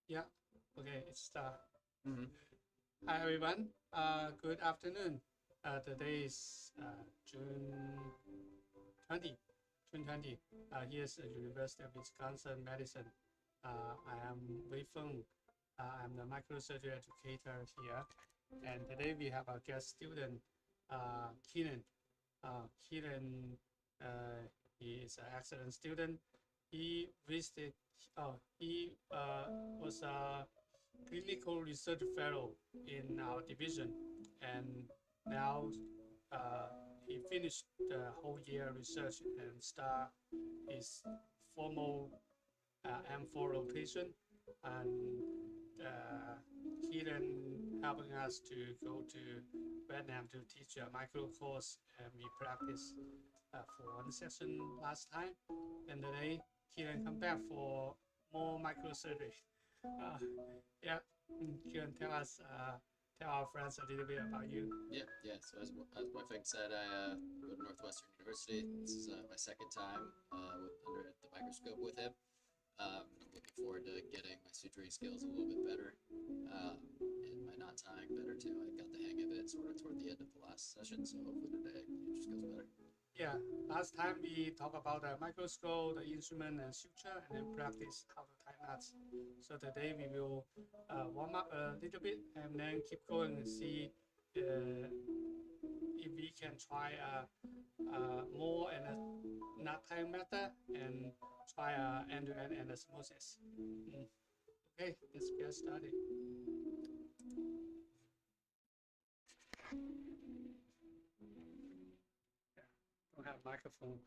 Yeah. Okay, it's start. Hmm. Hi everyone. Good afternoon. Today is June 20, June 20. Here's the University of Wisconsin, Madison. I am Weifeng. I'm the microsurgery educator here. And today we have our guest student, Keenen. Keenen, he is an excellent student. He visited, he was a clinical research fellow in our division, and now uh, he finished the whole year research and start his formal M4 rotation, and he then helping us to go to Vietnam to teach a micro course, and we practiced for one session last time, and today he then come back for more microsurgery. Uh, yeah, Kieran, tell our friends a little bit about you. Yeah. So as Weifeng said, I go to Northwestern University. This is my second time under the microscope with him. I'm looking forward to getting my suturing skills a little bit better, and my knot tying better too. I got the hang of it sort of toward the end of the last session, so hopefully today it just goes better. Yeah, last time we talked about the microscope, the instrument, and suture, and then practice how to tie knots. So today we will warm up a little bit and then keep going and see uh, if we can try more and a knot tying method and try end-to-end anastomosis. Mm. Okay, let's get started. Yeah, don't have microphone.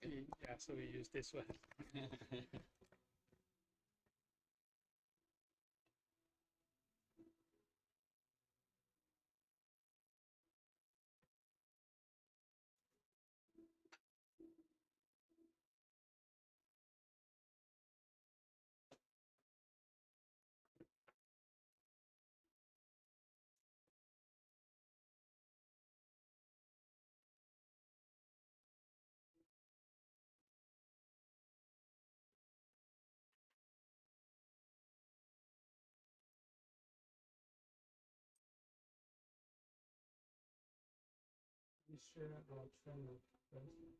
Yeah, so we use this one. We share our channel first.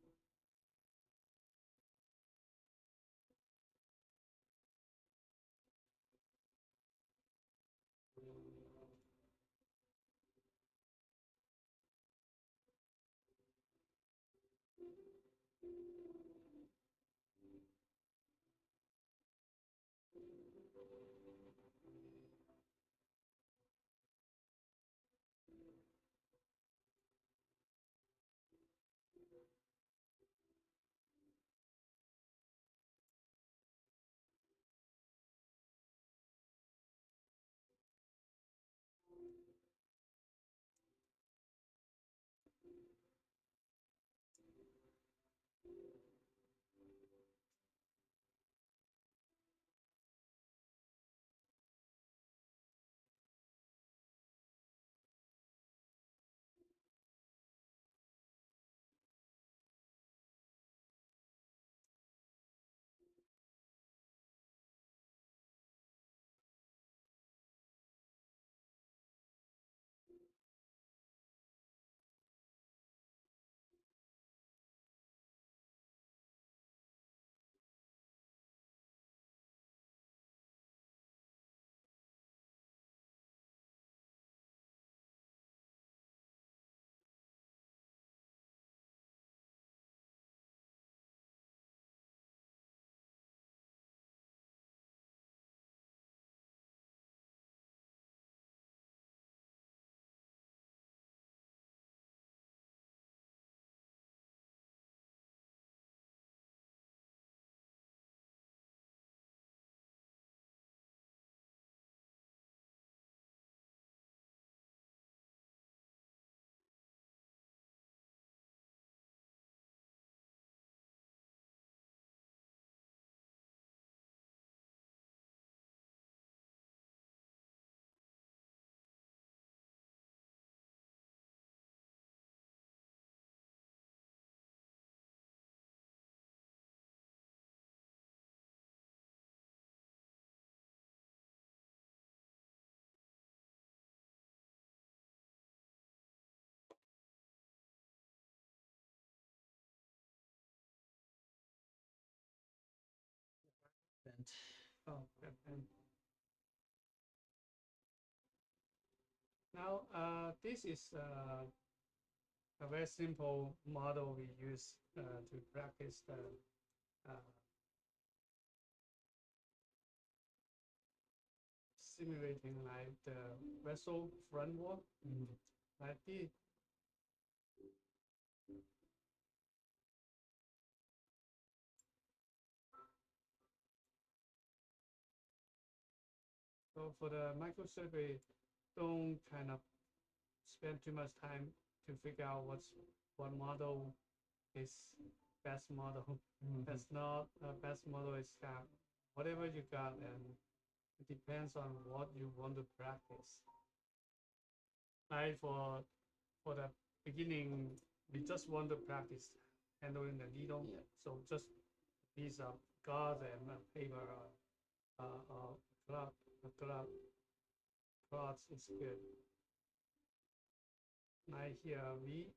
Oh, good. And now, this is a very simple model we use to practice the simulating like the vessel front wall, like this. So for the microsurvey, don't kind of spend too much time to figure out what model is best model. That's not best model is whatever you got, and it depends on what you want to practice. Like for the beginning, we just want to practice handling the needle. Yeah. So just piece of gauze and paper or cloth is good. Like here, we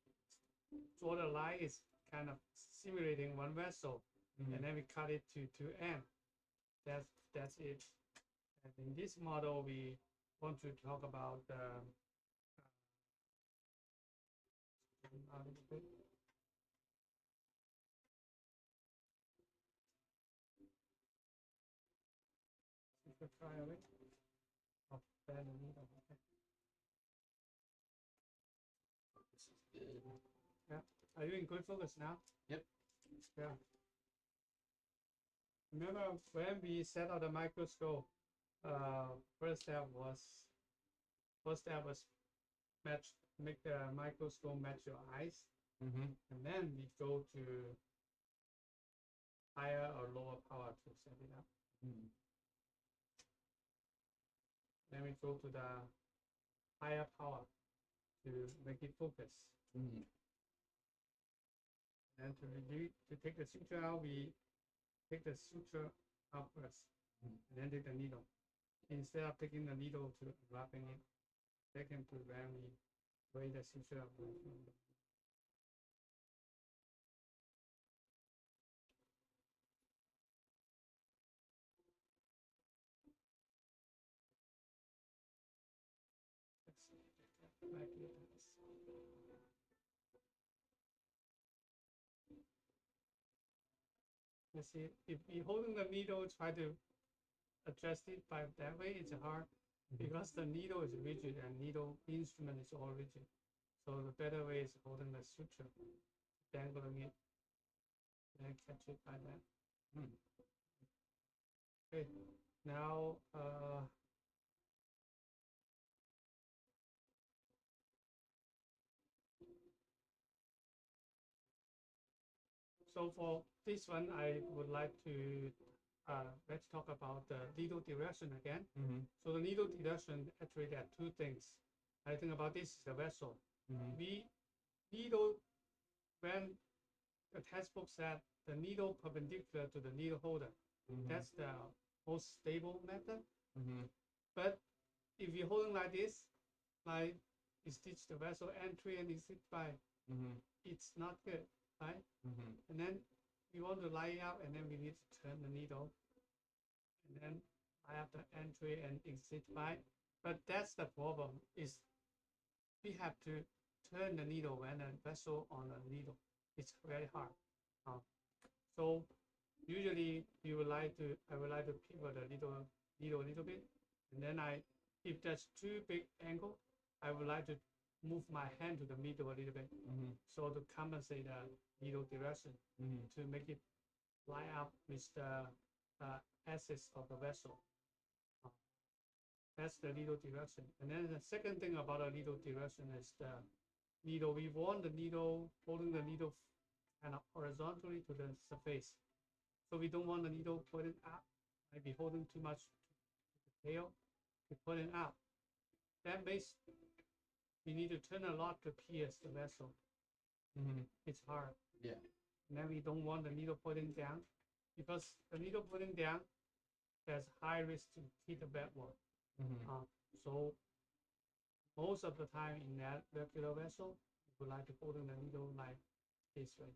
draw the line is kind of simulating one vessel, and then we cut it to end. That's it. And in this model, we want to talk about a little bit. You could try away. Oh, bend the needle. Okay. This is good. Yeah. Are you in good focus now? Yep. Yeah. Remember when we set up the microscope, first step was make the microscope match your eyes, and then we go to higher or lower power to set it up. Then we go to the higher power to make it focus. And to take the suture out, we take the suture out first, and then take the needle. Instead of taking the needle to wrapping it, second to when we weigh the suture up. Like it. You see, if you're holding the needle, try to adjust it by that way, it's hard because the needle is rigid and needle instrument is all rigid. So the better way is holding the suture, dangling it, and catch it by that. Okay, now so for this one, I would like to let's talk about the needle direction again. So the needle direction actually there are two things. I think about this is the vessel. We needle when the textbook said the needle perpendicular to the needle holder. That's the most stable method. But if you're holding like this, like you stitch the vessel entry and you stitch by, it's not good, right? And then we want to line up, and then we need to turn the needle, and then line up the entry and exit by. But that's the problem, is we have to turn the needle when a vessel on a needle. It's very hard. So usually I would like to pivot the needle a little bit, and then if there's too big angle, I would like to move my hand to the middle a little bit, so to compensate the needle direction, to make it line up with the axis of the vessel. That's the needle direction. And then the second thing about the needle direction is the needle. We want the needle holding the needle kind of horizontally to the surface. So we don't want the needle pointing up, maybe holding too much to the tail, pointing up. That makes we need to turn a lot to pierce the vessel. It's hard. Yeah. And then we don't want the needle pointing down, because the needle pointing down, there's high risk to hit the bedrock. So most of the time in that regular vessel, we would like to hold the needle like this way.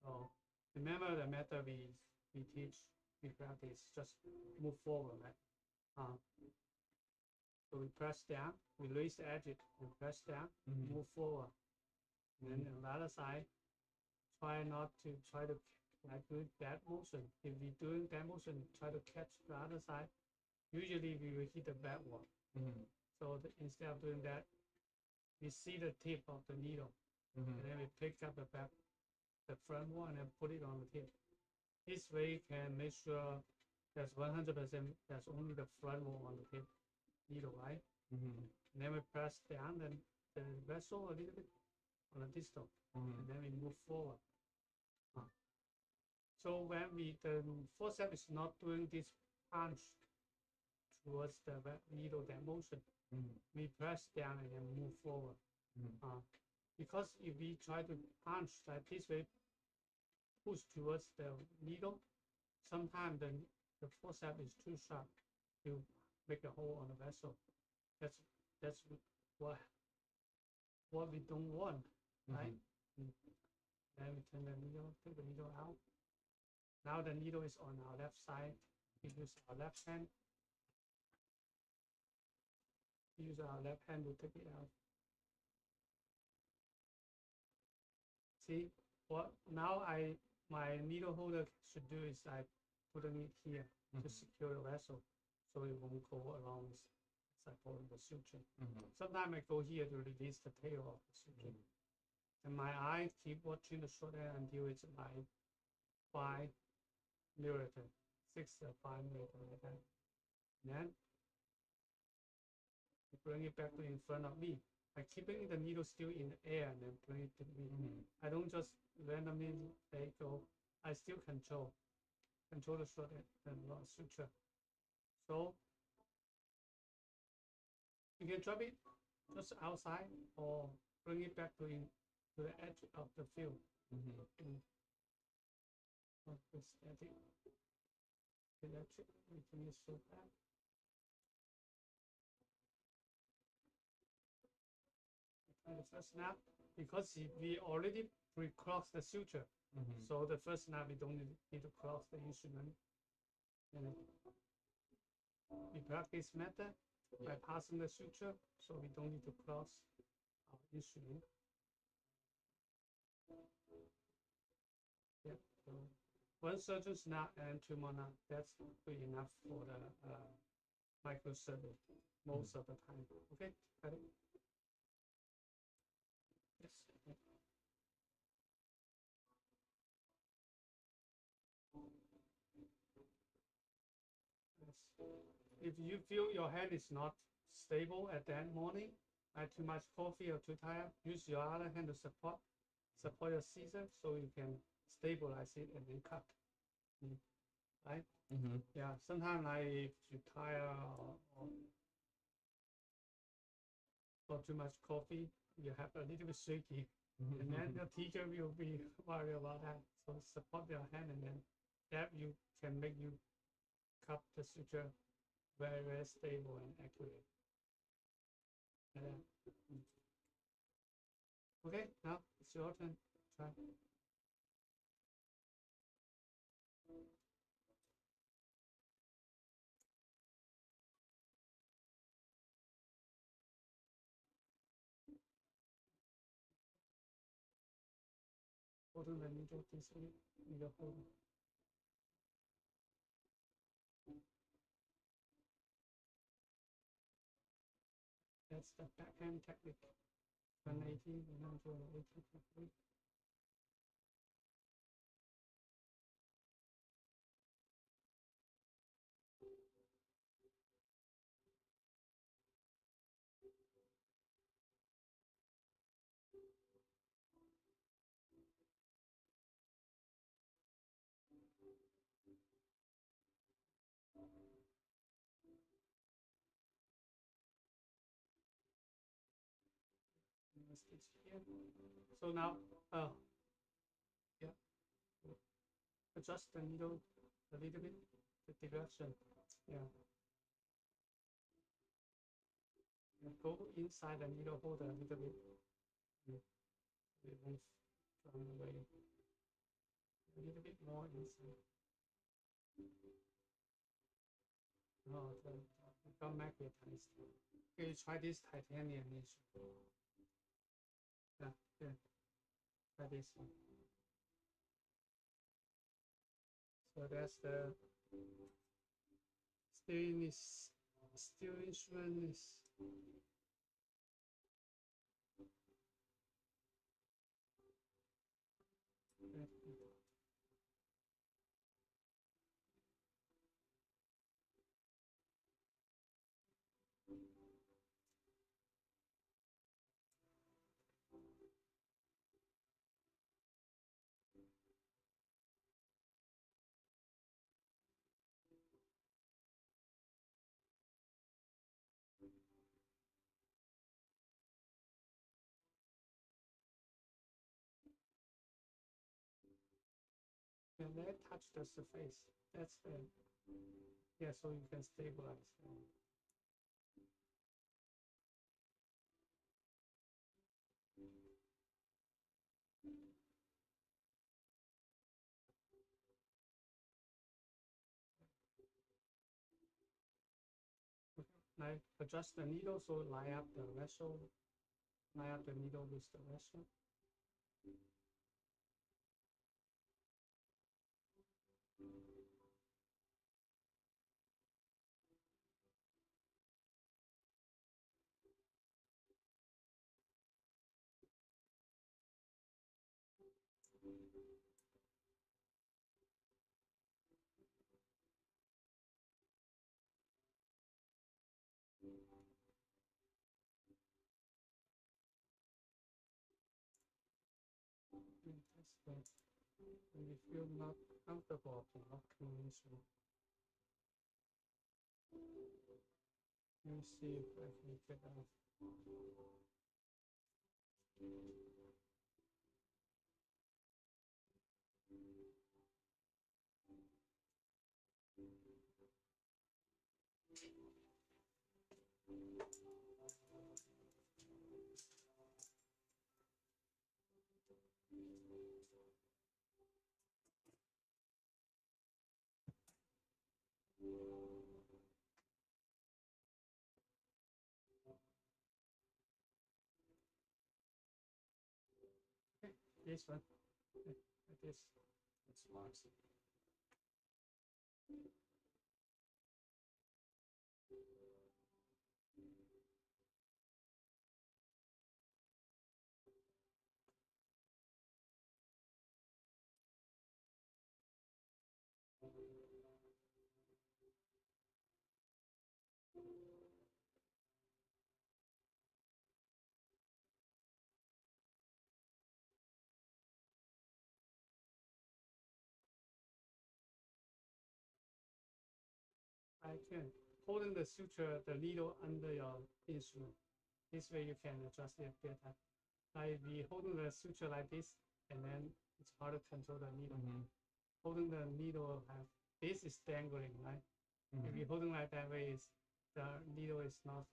So remember the method we teach we practice, just move forward, right? So we press down, we raise the edge, and press down, move forward. And then on the other side, try not to like doing that motion. If we doing that motion, try to catch the other side. Usually we will hit the back wall. So instead of doing that, we see the tip of the needle, and then we pick up the front wall, and then put it on the tip. This way can make sure that's 100%, that's only the front wall on the tip needle, right? And then we press down the vessel a little bit on the distal, and then we move forward. So when the forceps is not doing this punch towards the needle, that motion, we press down and then move forward. Because if we try to punch like this way, push towards the needle, sometimes the forceps is too sharp to make a hole on the vessel. That's what we don't want, right? Then we turn the needle, take the needle out. Now the needle is on our left side. We use our left hand. Use our left hand to take it out. See what now my needle holder should do is I putting it here to secure the vessel, so it won't go along supporting the suture. Sometimes I go here to release the tail of the suture, and my eye keep watching the short end until it's like 5 millimeter, 6 or 5 millimeter like that. And then bring it back to in front of me. I keeping the needle still in the air and then bring it to me. I don't just randomly let it go. I still control the short end and suture. So you can drop it just outside or bring it back to the edge of the field. Static, electric, making it so bad. The first snap, because we already pre-crossed the suture, so the first snap we don't need to cross the instrument. And we practice method by passing the suture, so we don't need to cross our instrument. Yeah, so one surgeon snap and 2 more knot, that's good enough for the microsurgery most of the time. Okay, got it? Yes. If you feel your hand is not stable at that morning, like too much coffee or too tired, use your other hand to support your scissors so you can stabilize it and then cut. Right? Yeah, sometimes like if you tired or too much coffee, you have a little bit shaky, and then the teacher will be worried about that. So support your hand, and then that you can make you cut the suture very, very stable and accurate. Okay, now it's your turn. Try. Holding the needle this way, needle holder. That's the backhand technique. 180, 180 technique. Stitch here. So now, yeah, adjust the needle a little bit, the direction. Yeah. And go inside the needle holder a little bit. Remove from the way. A little bit more inside. Oh, the got magnetized. Okay, try this titanium issue. Yeah, yeah, try this one. So that's the steel instrument is and then touch the surface. That's the yeah, so you can stabilize. Now adjust the needle so line up the vessel, line up the needle with the vessel. That's good. And if you're not comfortable to locking instrument, let me see if I can get out. Okay, this one, like this. That's smart. I can holding the suture, the needle under your instrument. This way you can adjust it better. I be holding the suture like this, and then it's hard to control the needle. Holding the needle have this is dangling, right? If you're holding like that way, is the needle is not.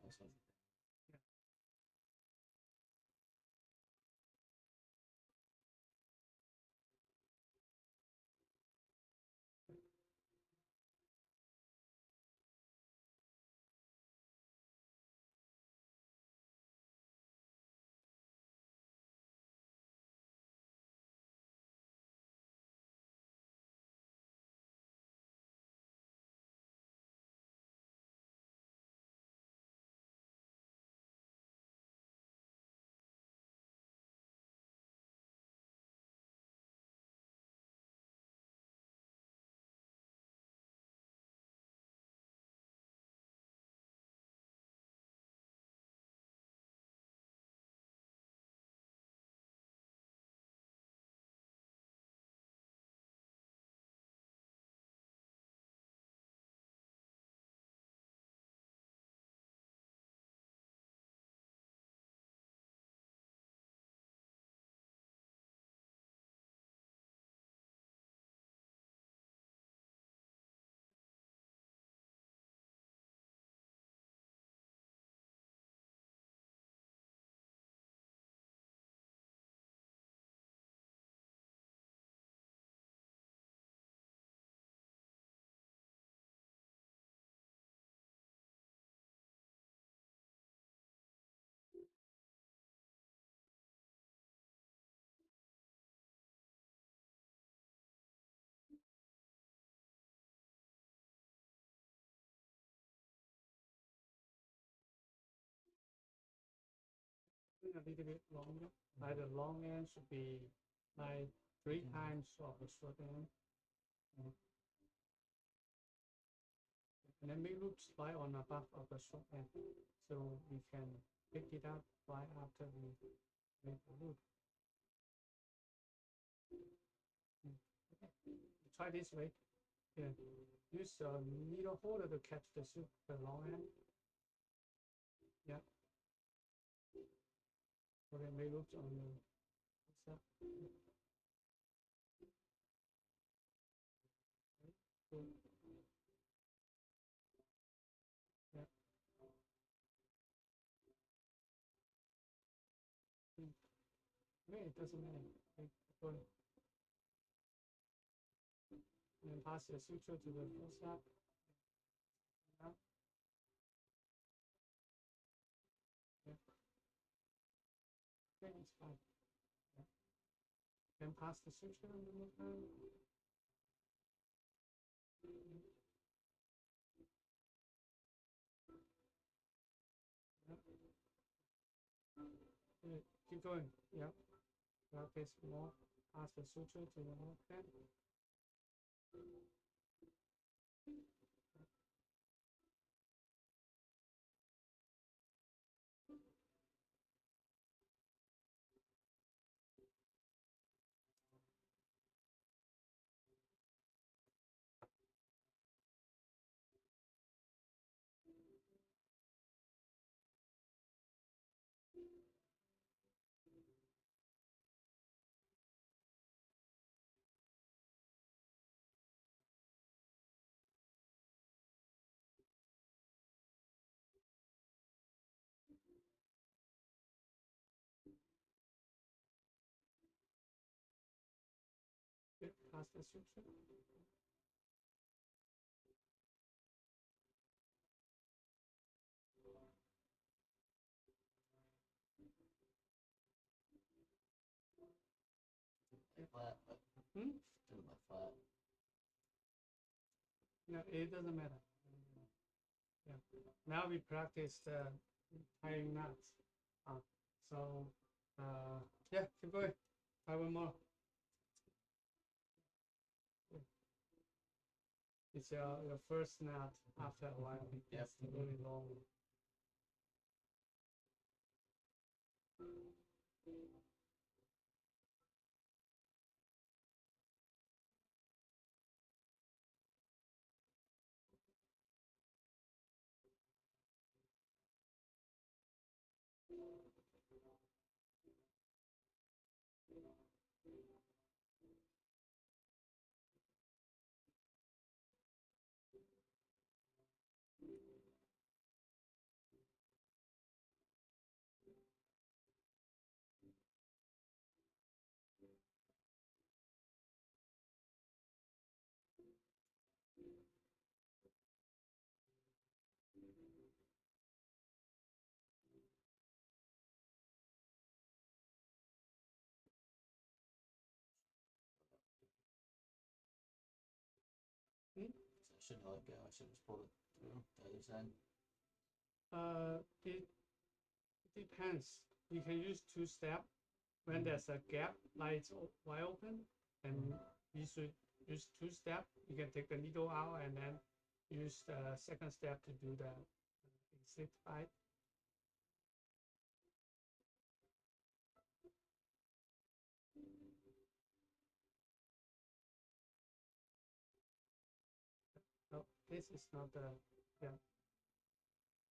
a little bit longer. Like the long end should be like 3 times of the short end. And then make loops right on above of the short end. So we can pick it up right after we make the loop. Okay. Try this way. Yeah. Use a needle holder to catch the long end. Yeah. Okay, make loops on the side. Cool. Yeah. Okay, it doesn't matter. Okay, go ahead. And then pass the suture to the first side. Yeah. Yeah. Okay, it's fine. Yeah. Then pass the suture one more time. Yeah. Okay, keep going. Yeah. Practice more. Pass the suture to the left hand. Yeah. Pass the suture. Like flat, but Hmm? do my flat. No, it doesn't matter. Yeah. Now we practice the tying knots. So, yeah, keep going. Try one more. Yeah. It's your first knot after a while. Yep. It's really long. Hmm? So I shouldn't let go. I should have just pulled it through the other side. It depends. You can use two-step. When there's a gap, like it's wide open, and you should use two-step. You can take the needle out and then use the second step to do the exit right. No, this is not the, yeah,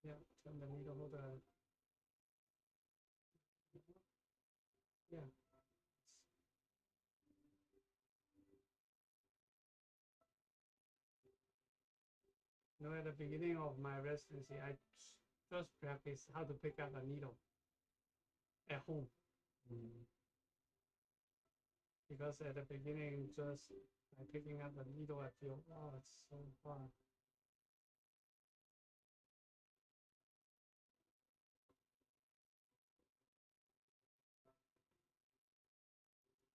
yeah, turn the needle holder, yeah. You know, at the beginning of my residency, I just practiced how to pick up a needle at home. Because at the beginning, just by picking up the needle, I feel, wow, it's so hard.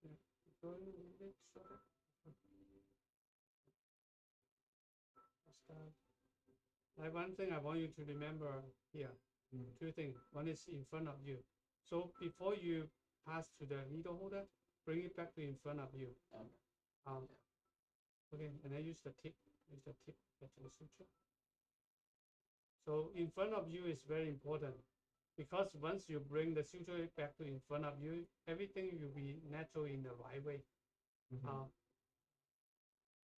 Yeah. Going a little bit shorter. Like one thing I want you to remember here, two things. One is in front of you. So before you pass to the needle holder, bring it back to in front of you. Okay, and then use the tip get to the suture. So in front of you is very important because once you bring the suture back to in front of you, everything will be natural in the right way.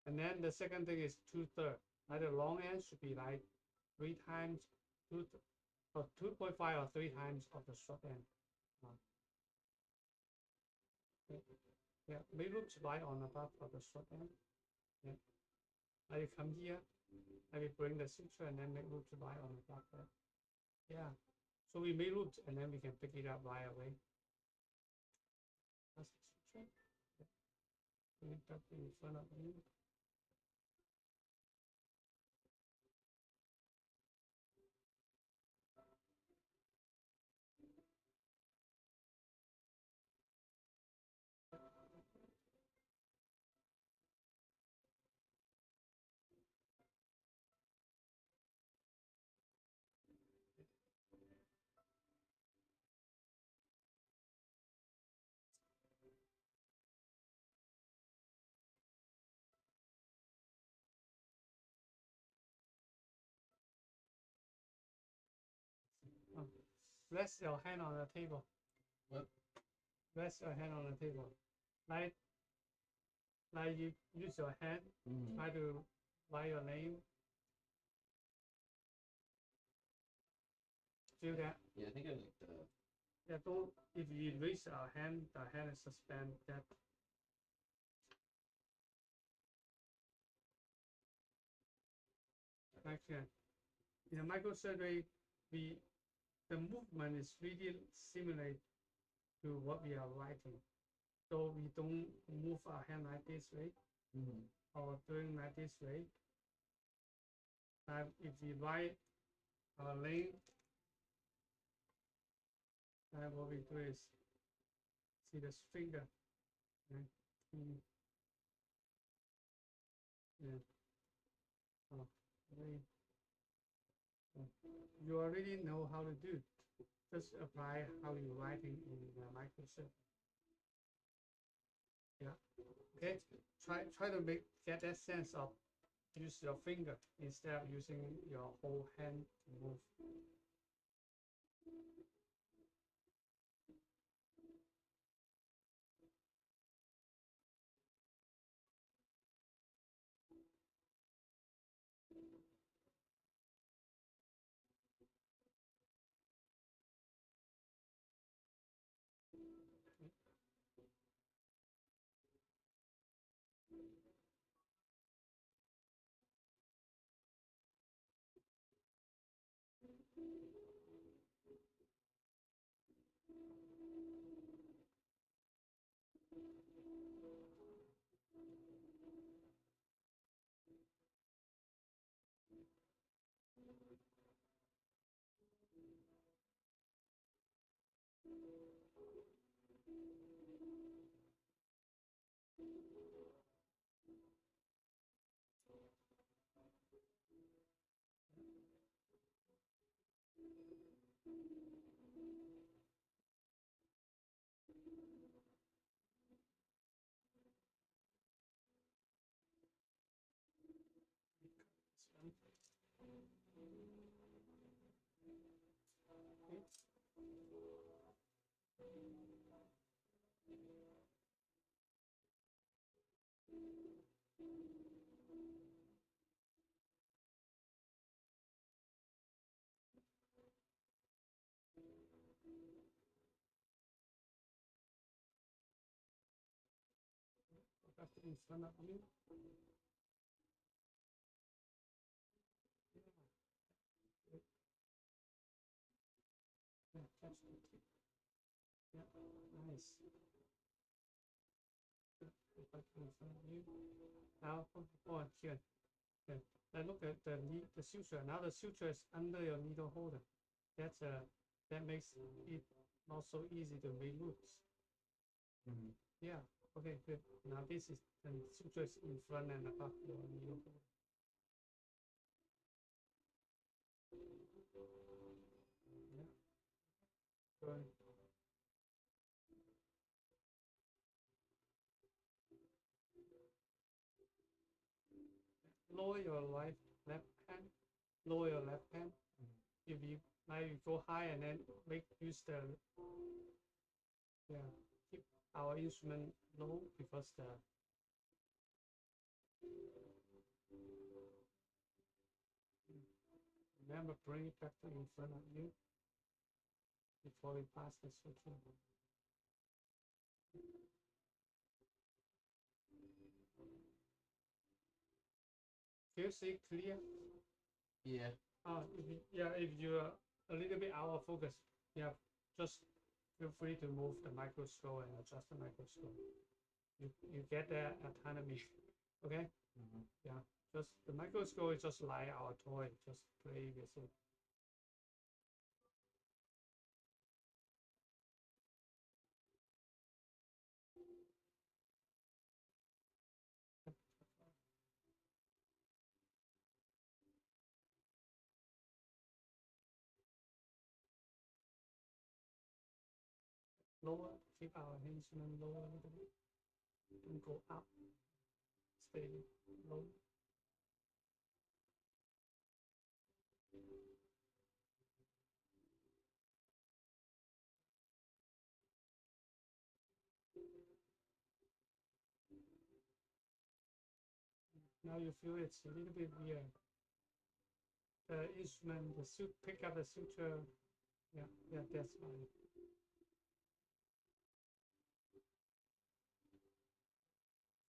And then the second thing is 2/3. Like the long end should be like 3 times 2 or 2.5 or 3 times of the short end. Yeah, make loops right on above of the short end. Yeah. Now you come here, and we bring the suture and then make loops right on above there. Yeah. So we make loops and then we can pick it up right away. That's the suture. Yeah. Bring it back in front of you. Rest your hand on the table. What? Rest your hand on the table. Like you use your hand, try to write your name. Feel that? Yeah, I think I like the. Yeah, don't, if you raise our hand, the hand is suspend that. Actually, in the microsurgery, the movement is really similar to what we are writing. So we don't move our hand like this way or doing like this way. If we write our name, what we do is see this finger. Right? Yeah. Oh, really. You already know how to do. Just apply how you writing in Microsoft. Yeah. Okay. Try to get that sense of use your finger instead of using your whole hand to move. That's in front of you. Yeah, catch the tip. Yeah, nice. Back in front of you. Now, here. Okay. Now look at the suture. Now the suture is under your needle holder. That makes it not so easy to make loops. Yeah. Okay. Good. Now this is the suture is in front and above your needle holder. Yeah. Good. lower your left hand, lower your left hand. If you like, you go high and then use the keep our instrument low because the remember bring it back to in front of you before we pass the suture. Can you see clear? Yeah. If you're a little bit out of focus, just feel free to move the microscope and adjust the microscope. You get the autonomy, okay? Yeah, just the microscope is just like our toy, just play with it. Lower, keep our instrument lower a little bit. Don't go up. Stay low. Now you feel it's a little bit weird. The instrument, the suit, pick up the suture. Yeah, that's fine.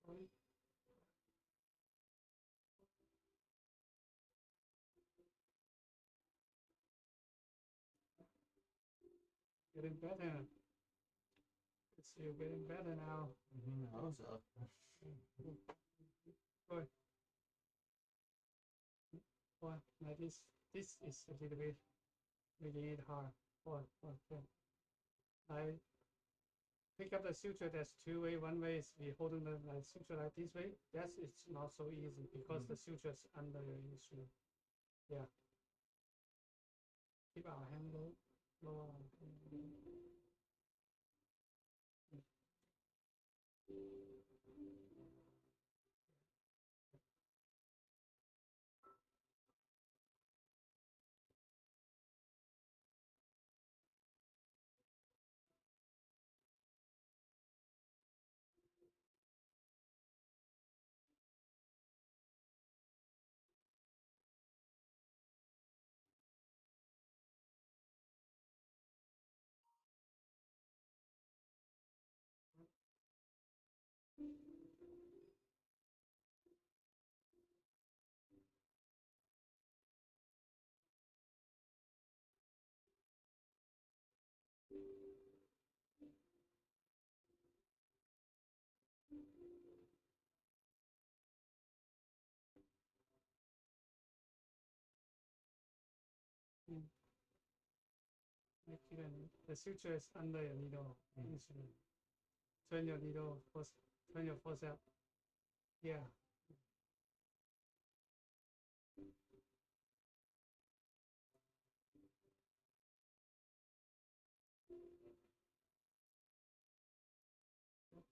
Sorry. Getting better. It's you getting better now. I hope so. Good. Well, like this is a little bit making it hard. Okay. I pick up the suture. There's two way. One way is we holding the suture like this way. That's it's not so easy because the suture is under your instrument. Yeah. Keep our hand low. Lower our hand low. The suture is under your needle instrument. Turn your needle first. Turn your forceps. Yeah.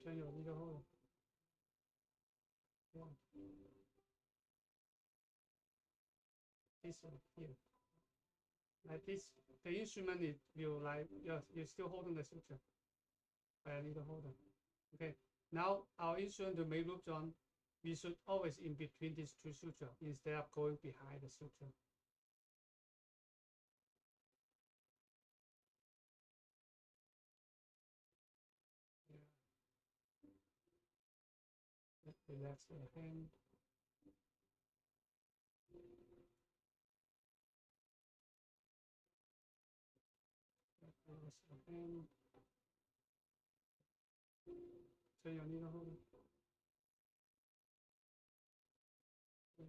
Turn your needle hole. Yeah. This one here. Like this, the instrument is you like you're still holding the suture by a needle holder. Okay. Now our instrument to make loops on, we should always in between these two sutures instead of going behind the suture. Yeah. Relax the hand. Relax the hand. Turn your needle holder. Yeah.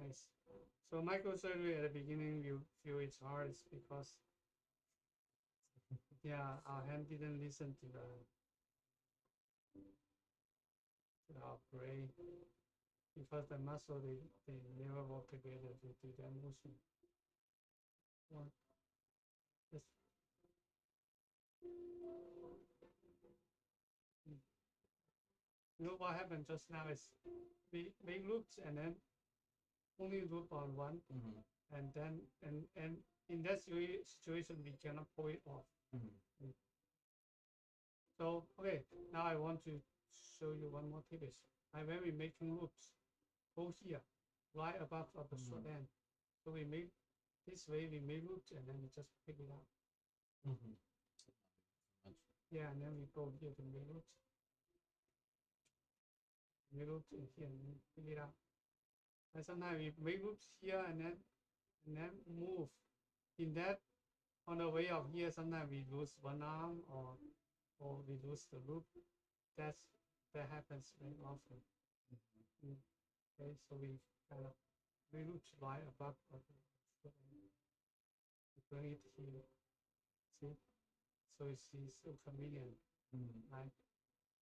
Nice. So microsurgery at the beginning, you feel it's hard because Yeah, our hand didn't listen to our brain because the muscle they never work together to do that motion. One, just you know what happened just now is we looped and then only loop on one, and then and in that situation we cannot pull it off. So okay, now I want to show you one more tip is when we making loops, go here, right above of the short end. So we make this way, we make loops and then we just pick it up. Yeah, and then we go here to make loops. Make loops in here and then pick it up. And sometimes we make loops here and then move. In that, on the way of here, sometimes we lose one arm or we lose the loop. That happens very often. Okay, so we kind of reloop right above of the bring it here. See, so it's so convenient. Right?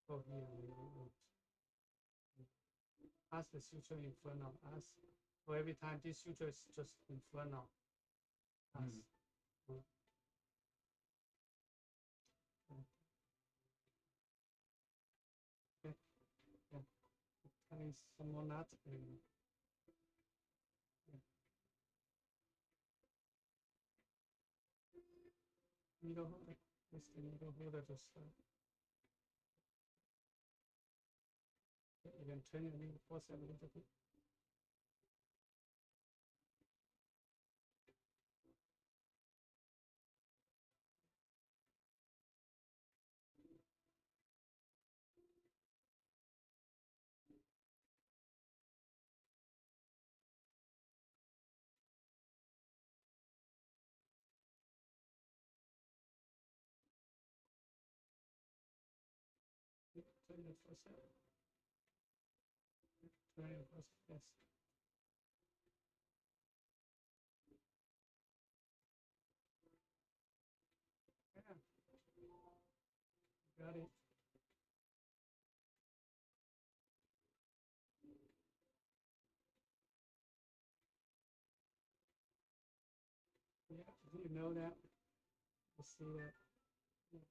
Go here and reloop. As the suture in front of us. So every time this suture is just in front of us. Okay. Yeah. Cutting some more nuts. Needle holder. This the needle holder just you can turn your needle force a little bit. Turn it for a second. Turn it for a second. Yes. Yeah. Got it. Yeah, you know that. You see that. Yeah.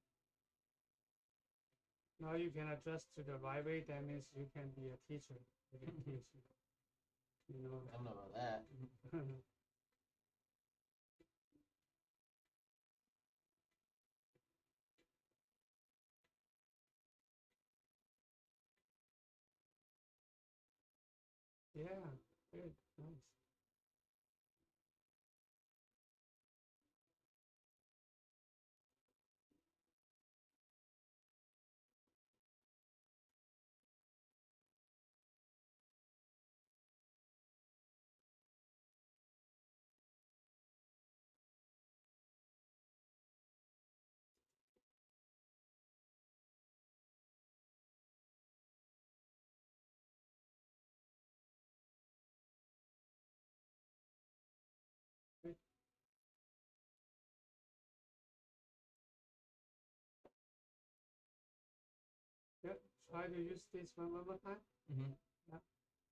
Now you can adjust to the right way. That means you can be a teacher. You can teach. You know I don't know about that. Yeah, good, nice. Good. Yeah, try to use this one more time. Yeah,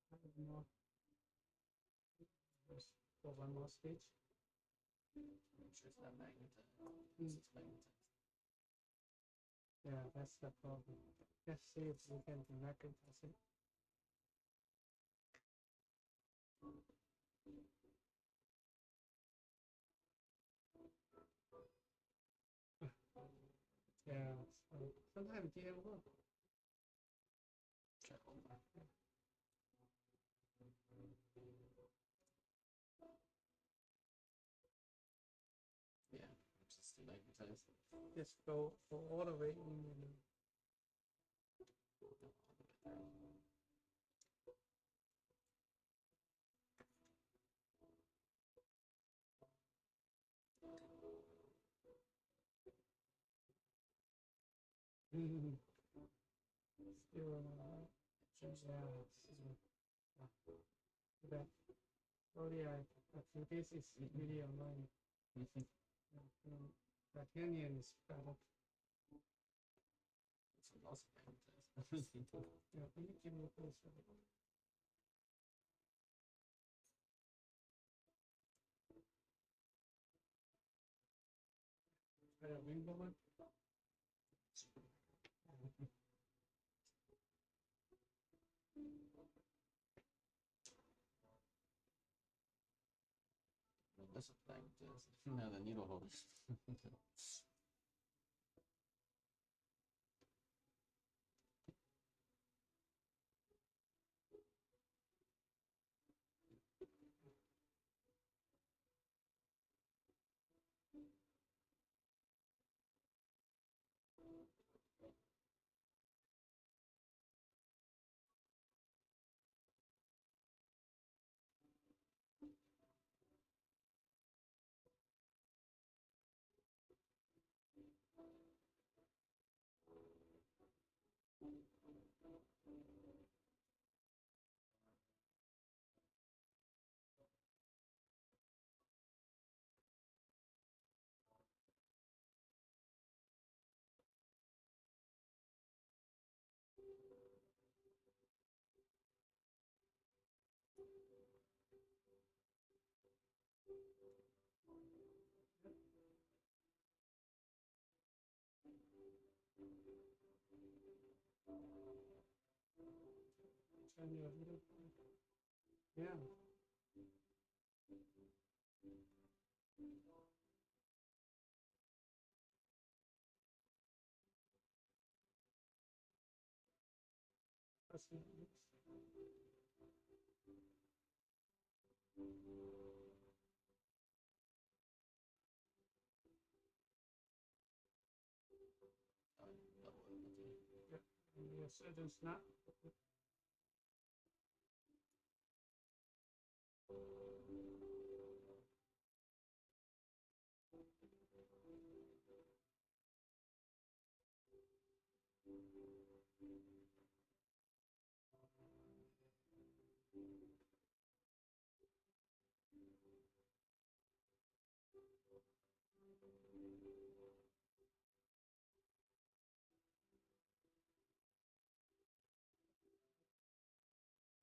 one more. Just for one more stitch. I'm sure it's not magnetized. It's magnetized. Yeah, that's the problem. Let's see if we can magnetize it. Yeah, so sometimes it didn't work. Check one more. Yeah, it's just magnetized. Just go all the way in. Still, yeah, that. Oh yeah, I think this is really annoying. Yeah, The Keenen is better. It's also magnetized. Yeah, let me give you a closer look. Try a rainbow one. This magnetized. No, the needle holders. Turn your little. Yeah. That's it. Yeah. Yes, it is not.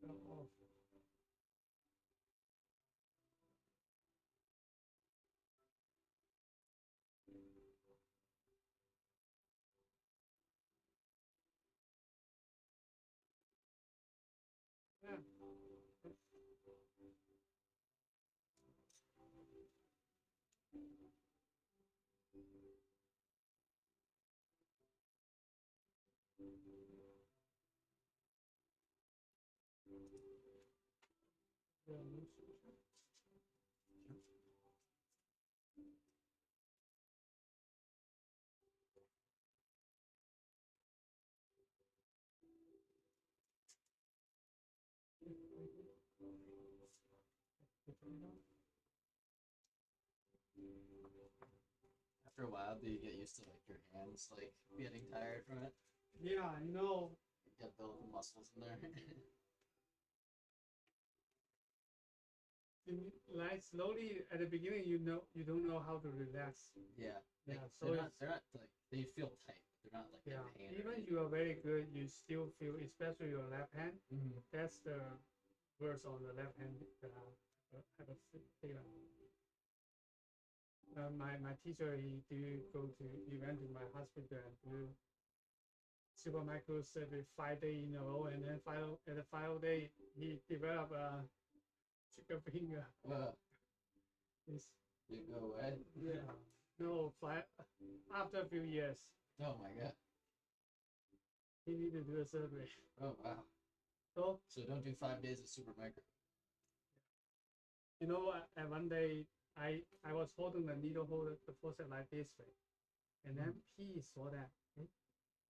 Off. Yeah. Yeah, no suture. After a while, do you get used to like your hands like getting tired from it? Yeah, I know. You get building muscles in there. Like slowly at the beginning, you know, you don't know how to relax. Yeah. Yeah, Like, so they're not like they feel tight, but they're not like yeah, in pain. even you are very good, you still feel, especially your left hand. Mm-hmm. That's the worst on the left hand that I have a feeling. My teacher, he went to my hospital and do super micro surgery 5 days in a row, and then at the final day he developed a chicken finger. It's, You go away. yeah, no, after a few years Oh my god. he needed to do a surgery. Oh wow. So don't do 5 days of super micro. You know, at one day I was holding the needle holder, the faucet like this way, and then he saw that.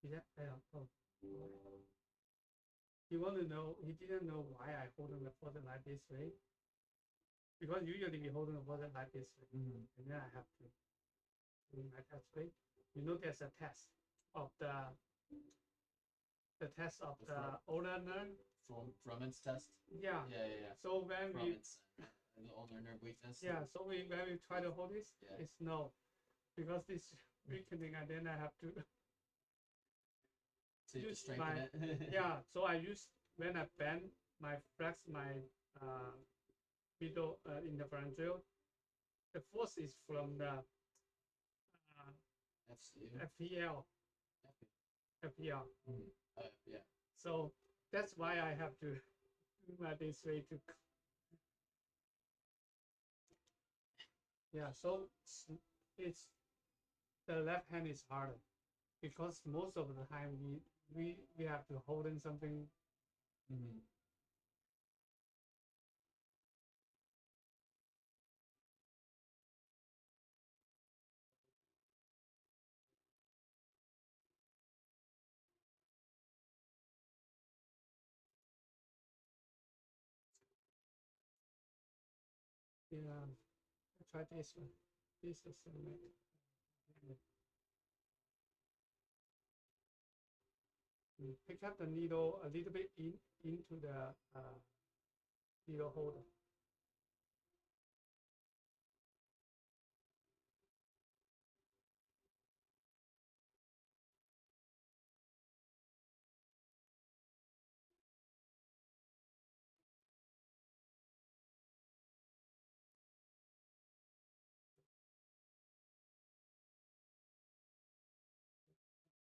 He said, "Oh." He wanted to know. He didn't know why I holding the faucet like this way, because usually we holding the faucet like this way, and then I have to do my test way. You know, there's a test of the test of the ulnar nerve. Fromman's test. Yeah. Yeah. So when we Fromman's and the ulnar nerve weakness. yeah, so when we try to hold this, Yeah. it's no. because this weakening, and then I have to So you have to use strengthen my it. yeah. So I use when I bend my flex my middle interferential. The force is from the FCU. FPL. FPL. Yeah. So that's why I have to do this way to. Yeah. So it's the left hand is harder because most of the time we have to hold in something. Mm-hmm. Yeah. Try this one. This is the pick up the needle a little bit into the needle holder.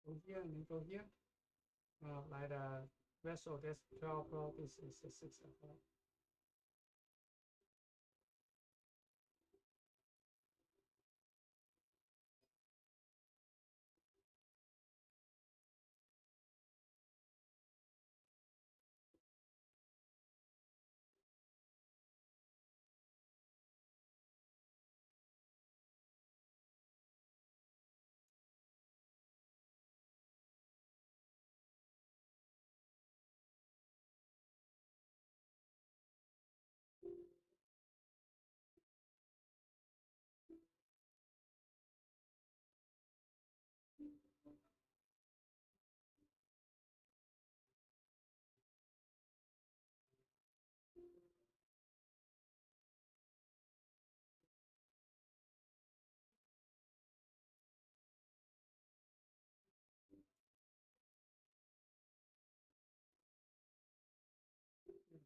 Go here and then go here. Like the vessel, that's 12 o'clock. This is 6 o'clock.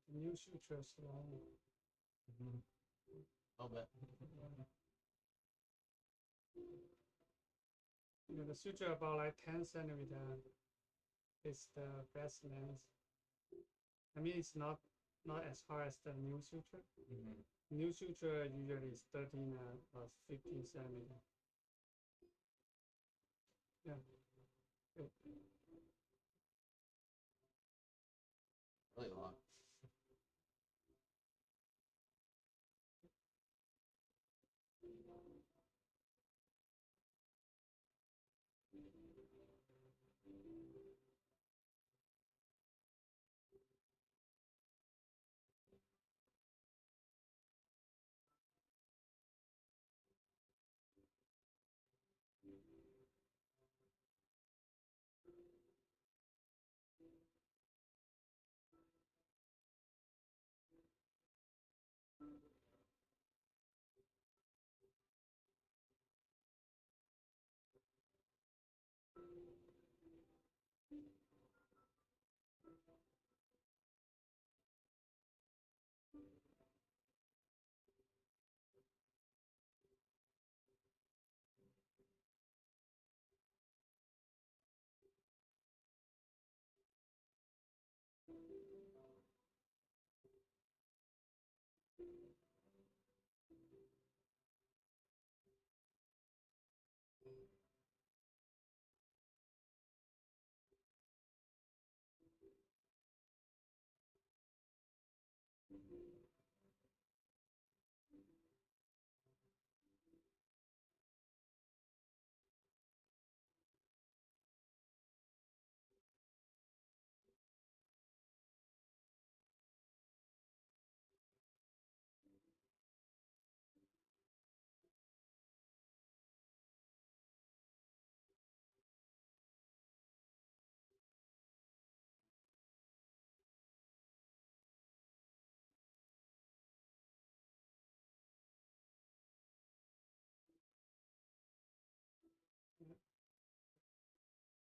The new sutures long. Mm-hmm. I'll bet. The suture about like 10 centimeter is the best length. I mean, it's not as hard as the new suture. Mm-hmm. New suture usually is 13 or 15 centimeter. Yeah. Good. Really long.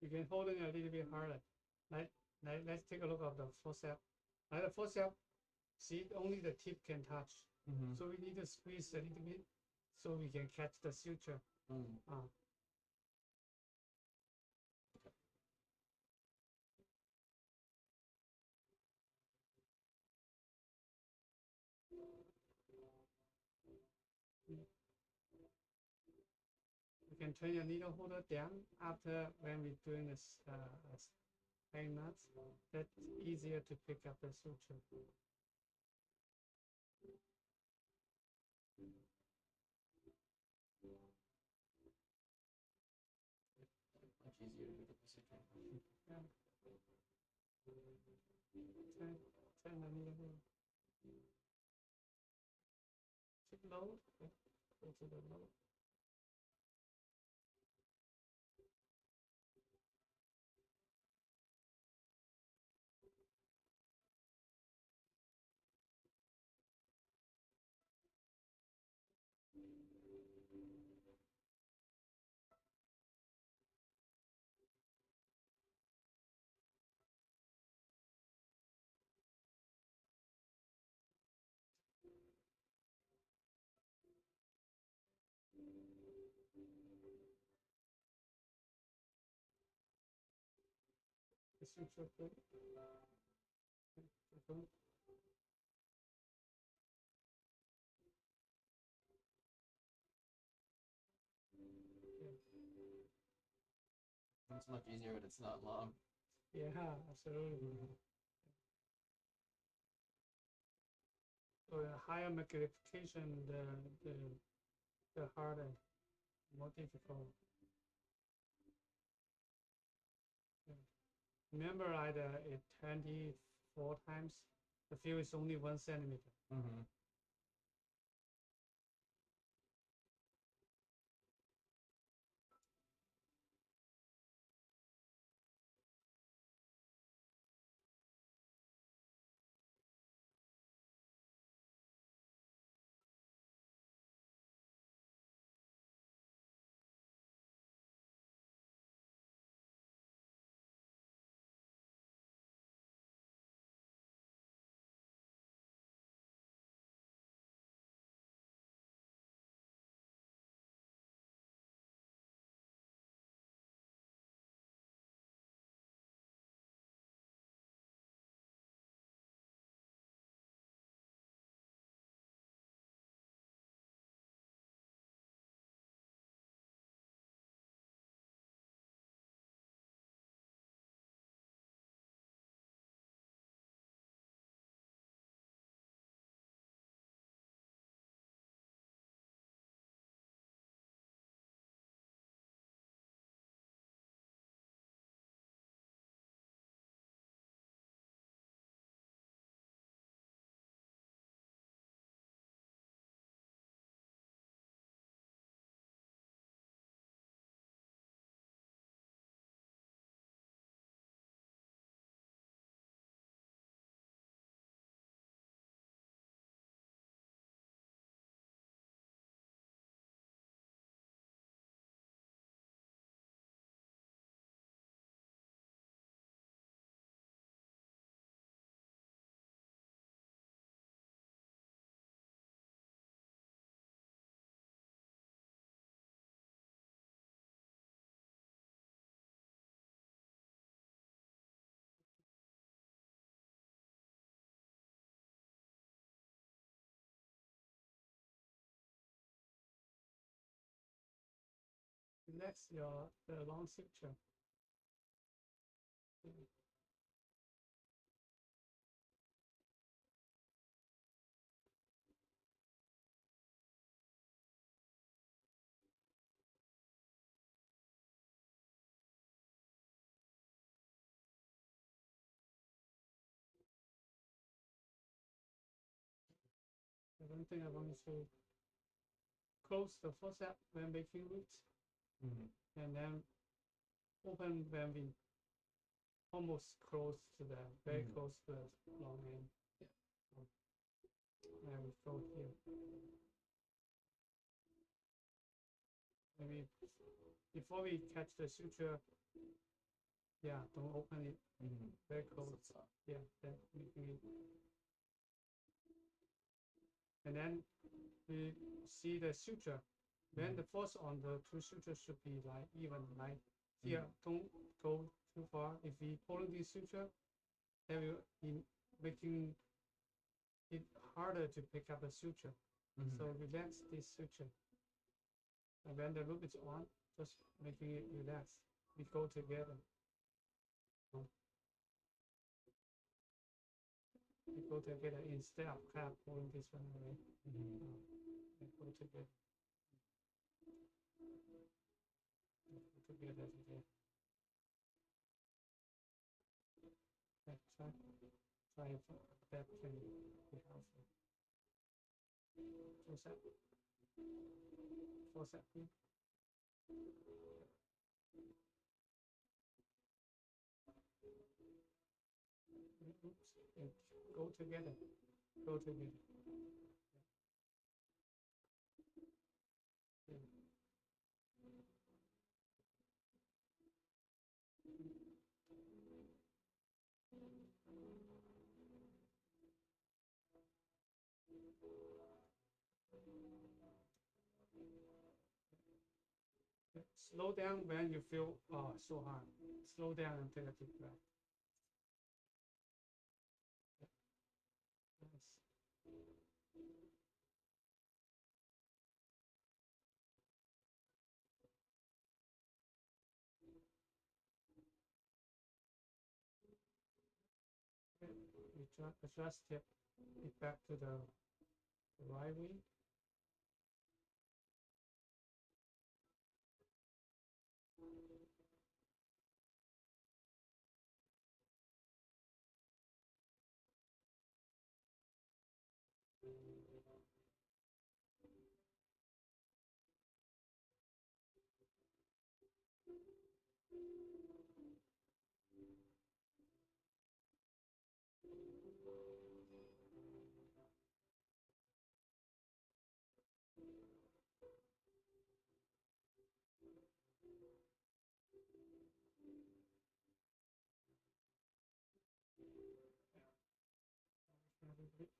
You can hold it a little bit harder. Let's take a look at the forcep. Like the forcep, see, only the tip can touch. So we need to squeeze a little bit so we can catch the suture. You can turn your needle holder down after when we're doing this hang nuts. That's easier to pick up the suture. Much easier to pick up the suture. Yeah. Turn the needle holder. Too low. Go to the low. The suture good. Good. It's much easier when it's not long. Yeah, absolutely. So the higher magnification, the harder, more difficult. Yeah. Remember, I it 24 times. The field is only 1 centimeter. Next, the long suture. The one thing I want to close the forcep when making roots, and then open when we almost close to the very close to the long end. And we go here. Maybe before we catch the suture, Yeah, don't open it very So close. it's soft. Yeah, then making it. And then we see the suture. Then the force on the two sutures should be like even, like here, don't go too far. If we pull this suture, then we in making it harder to pick up the suture. So relax this suture. And when the loop is on, just making it relax. We go together. We go together instead of kind of pulling this one away. We go together. Together. Try if that can be helpful. Full set. Full set, please. Oops. And go together. Go together. Yeah. Slow down when you feel so hard. Slow down and take a deep breath. Nice. We adjust it back to the right way.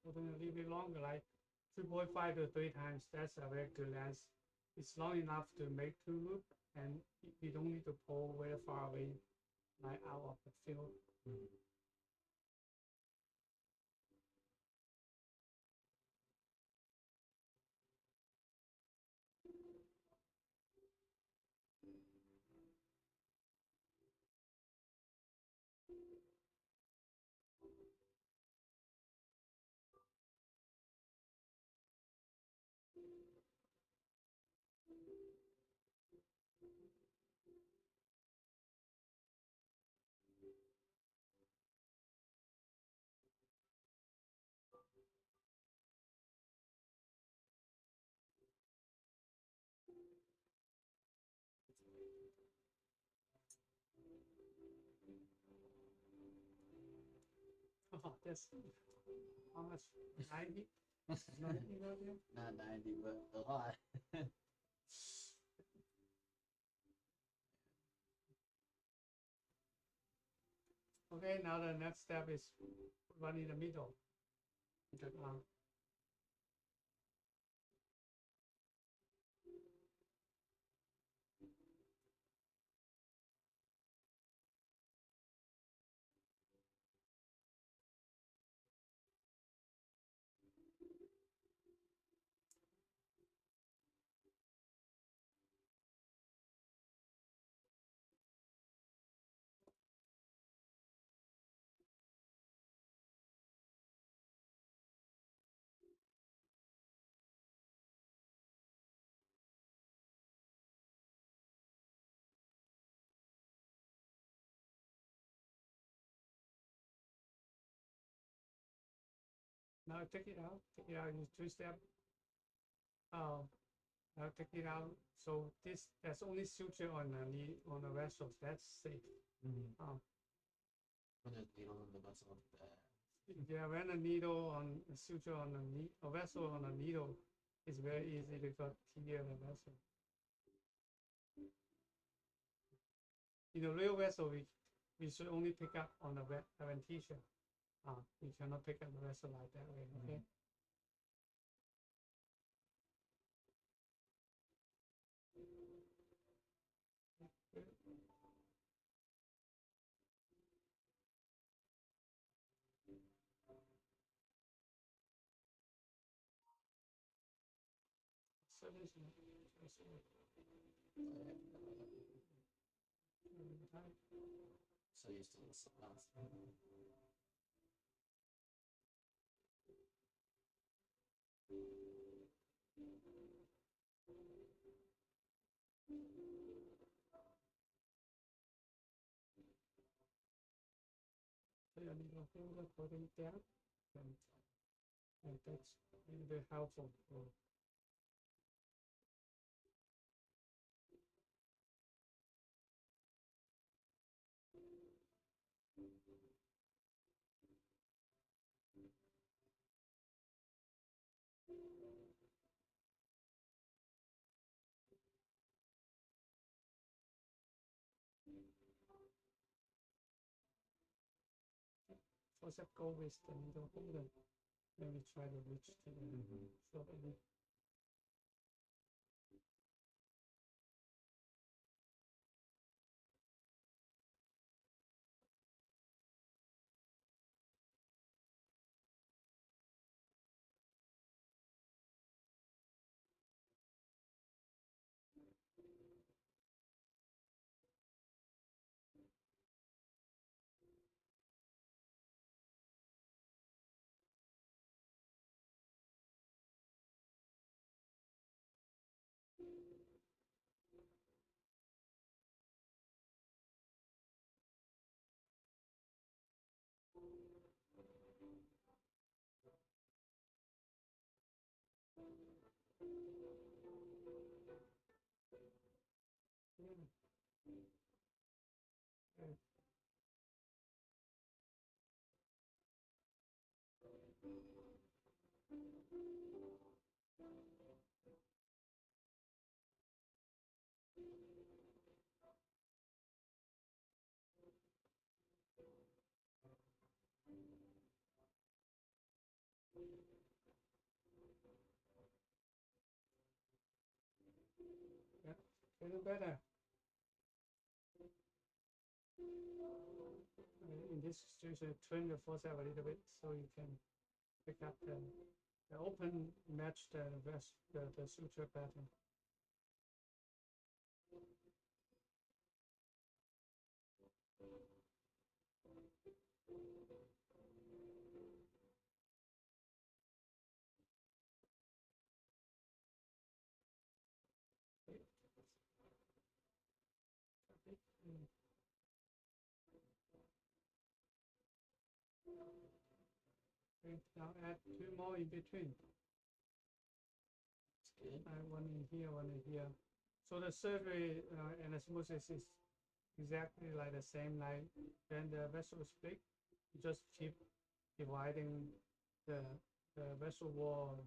Putting a little bit longer, like 2.5 to 3 times. That's a very good length. It's long enough to make two loops, and you don't need to pull very far away, like out of the field. Oh, that's how much? 90? 90 million? Not 90, but a lot. Okay, now the next step is run in the middle. The ground. Now take it out. Take it out in 2 steps. Now take it out. So there's only suture on the knee on the vessels. That's safe. When there's needle in the vessel, Yeah, when a needle on a suture on the knee, a vessel on a needle, it's very easy to got tear the vessel. In a real vessel, you should only pick up on the adventitia. You cannot pick up the vessel like that way, okay? So used to this month. So you need to hold the coding down, and that's really very helpful. Forcep go with the needle holder. Then we try to reach to the shoulder. Yeah, getting better. In this situation, turn the forceps a little bit so you can pick up the open match the suture pattern. Okay, now add two more in between. One in here, one in here. So the surgery anesthesia is exactly like the same, like when the vessel is big, you just keep dividing the vessel wall.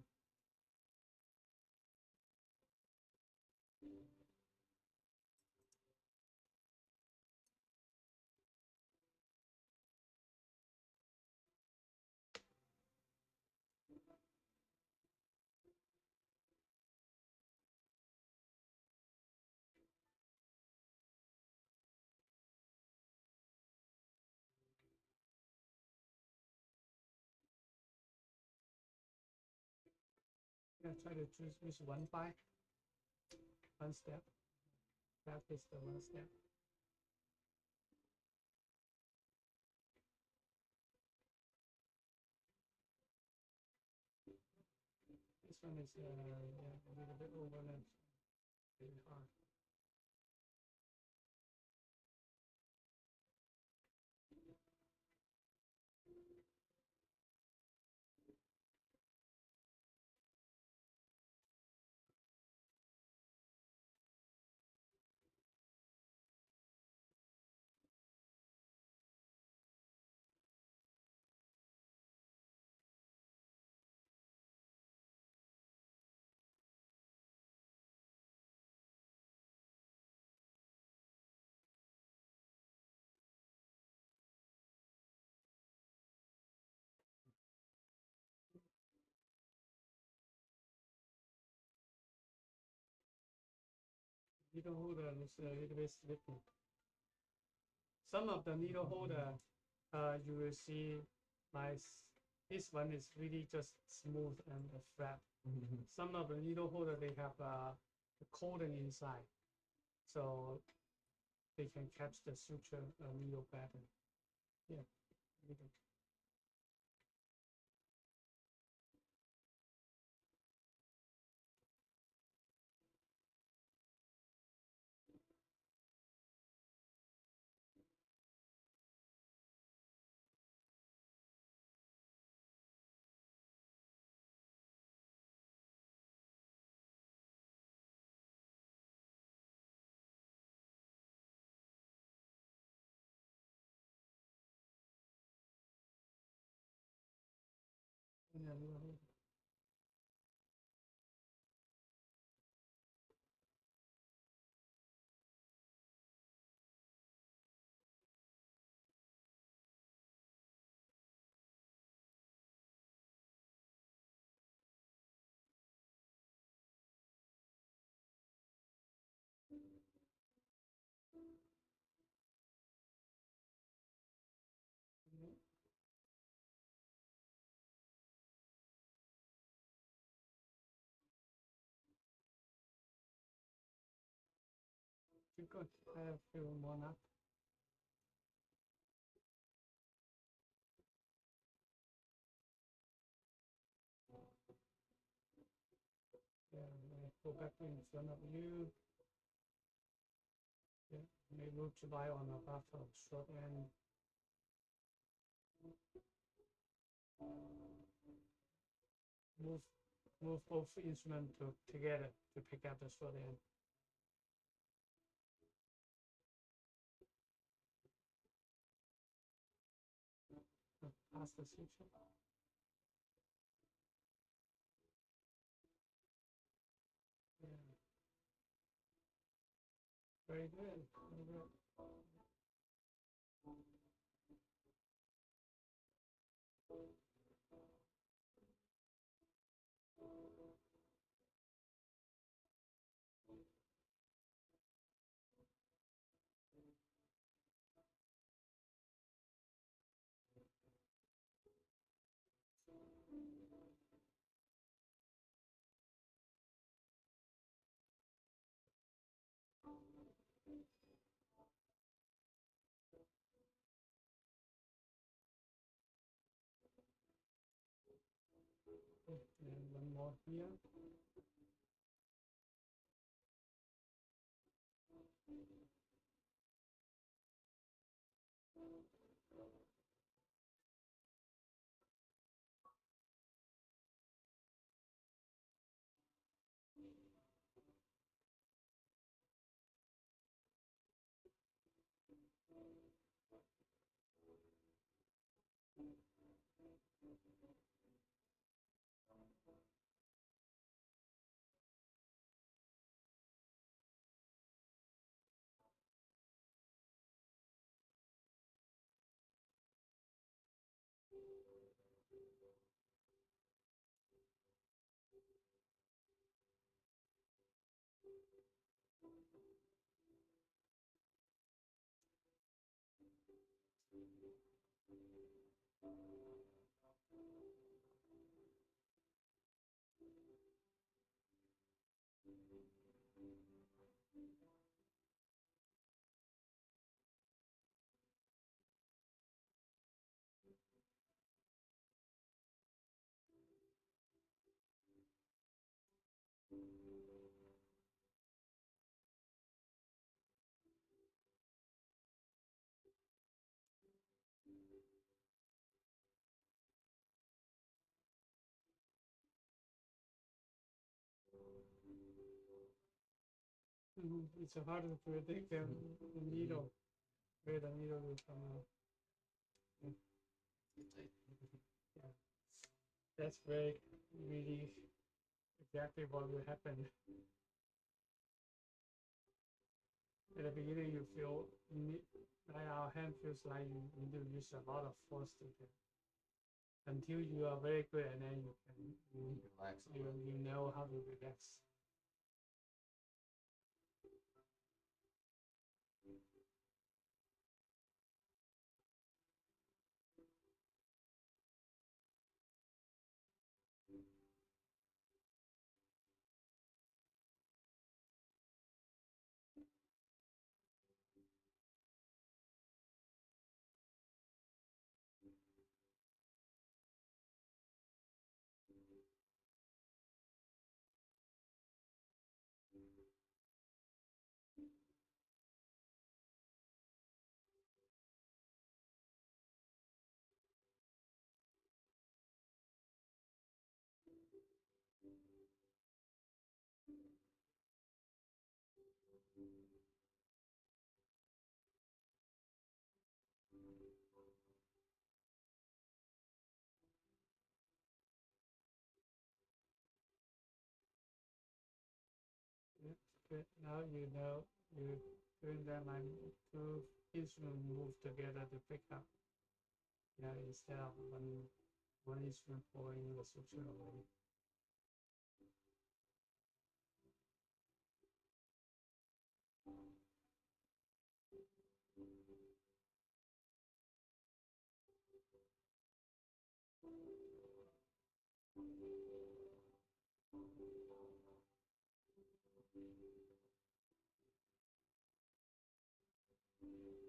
Try to choose which one by one step. That is the one step. This one is yeah, a little bit overlapped. Really hard. needle holder looks a little bit slippery. Some of the needle holder, you will see like this one is really just smooth and flat. Some of the needle holder they have the coating inside, so they can catch the suture needle pattern. Yeah. Yeah, needle holder. Good. I have a few more now. Yeah, I go back in front of you. Yeah, may move to buy on the bottom short end. Move both instruments together to pick up the short end. Pass the suture. Yeah. Very good. Very good. And one more here. It's hard to predict the needle, where the needle will come out. Yeah. That's very really exactly what will happen. At the beginning, you feel like our hand feels like you need to use a lot of force to do until you are very good, and then you can Relax. you know how to relax. Good. Now you know you doing that my two instruments move together to pick up. Yeah, instead of one instrument pulling the suture away. Yeah.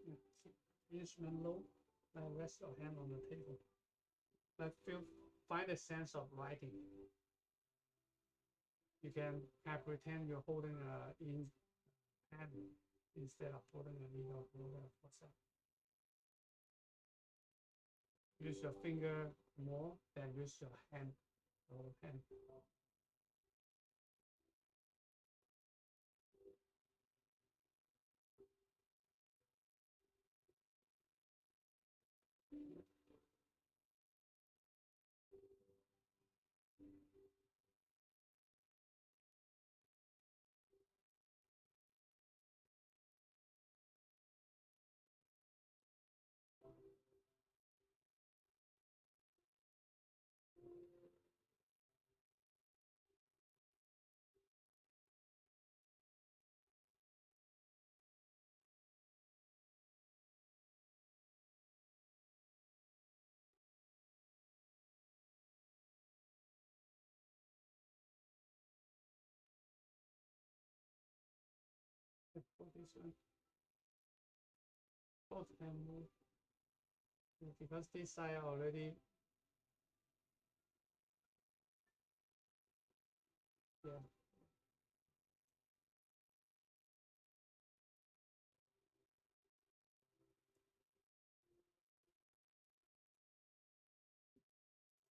Keep instrument low. Rest your hand on the table. Like find a sense of writing. You can have pretend you're holding a in hand instead of holding a needle, holding a forceps. Use your finger more than use your hand. Hand. For this one, both can move because this side already. Yeah.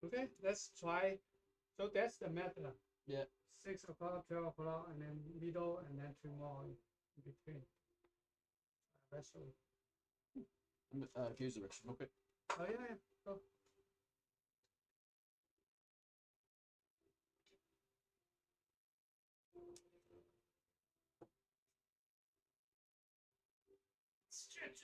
Okay, let's try. So that's the method. Yeah. 6 o'clock, 12 o'clock, and then middle, and then 2 more in between. Rest of it. Here's the direction. Okay. Oh, yeah, yeah. Go. Stretch.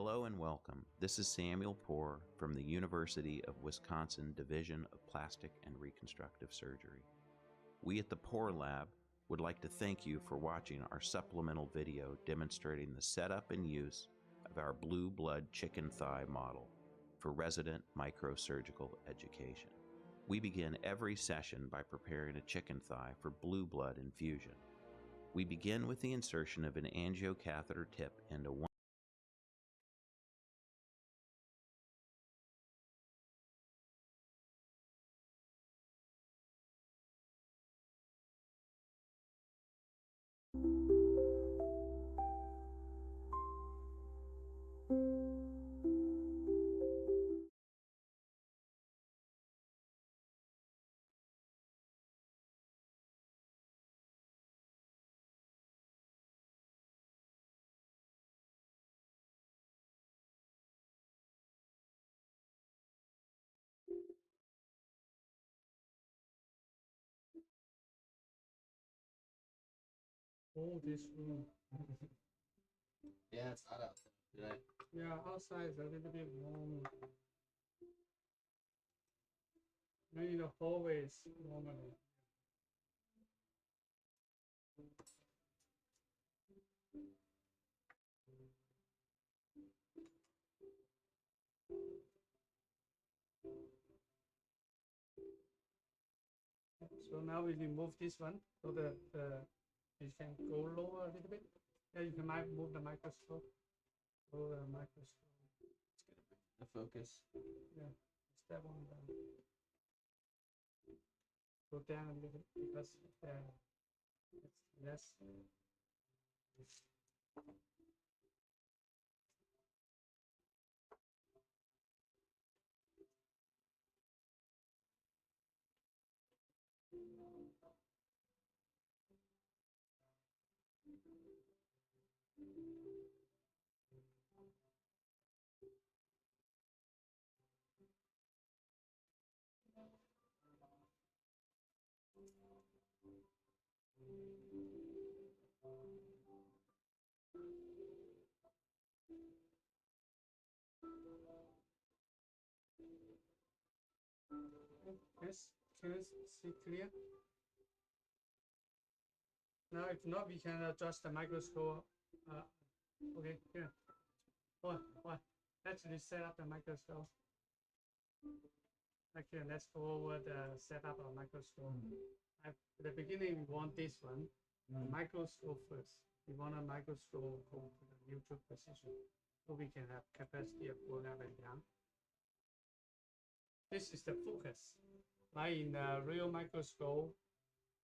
Hello and welcome. This is Samuel Poore from the University of Wisconsin Division of Plastic and Reconstructive Surgery. We at the Poore Lab would like to thank you for watching our supplemental video demonstrating the setup and use of our blue blood chicken thigh model for resident microsurgical education. We begin every session by preparing a chicken thigh for blue blood infusion. We begin with the insertion of an angiocatheter tip into one. Oh, this room. Yeah, it's hot out today. Yeah, outside is a little bit warm. Maybe the hallway is normally. So now we remove this one so that it can go lower a little bit. Yeah, you can move the microscope. Lower the microscope. The focus. Yeah, step on down. Go down a little bit because it's less. Yes, can you see clear? Now, if not, we can adjust the microscope. Okay, here. What? Let's reset up the microscope. Okay, let's go over the setup of microscope. At the beginning, we want this one, microscope first. We want a microscope go to the neutral position, so we can have capacity of going up and down. This is the focus. Like in the real microscope,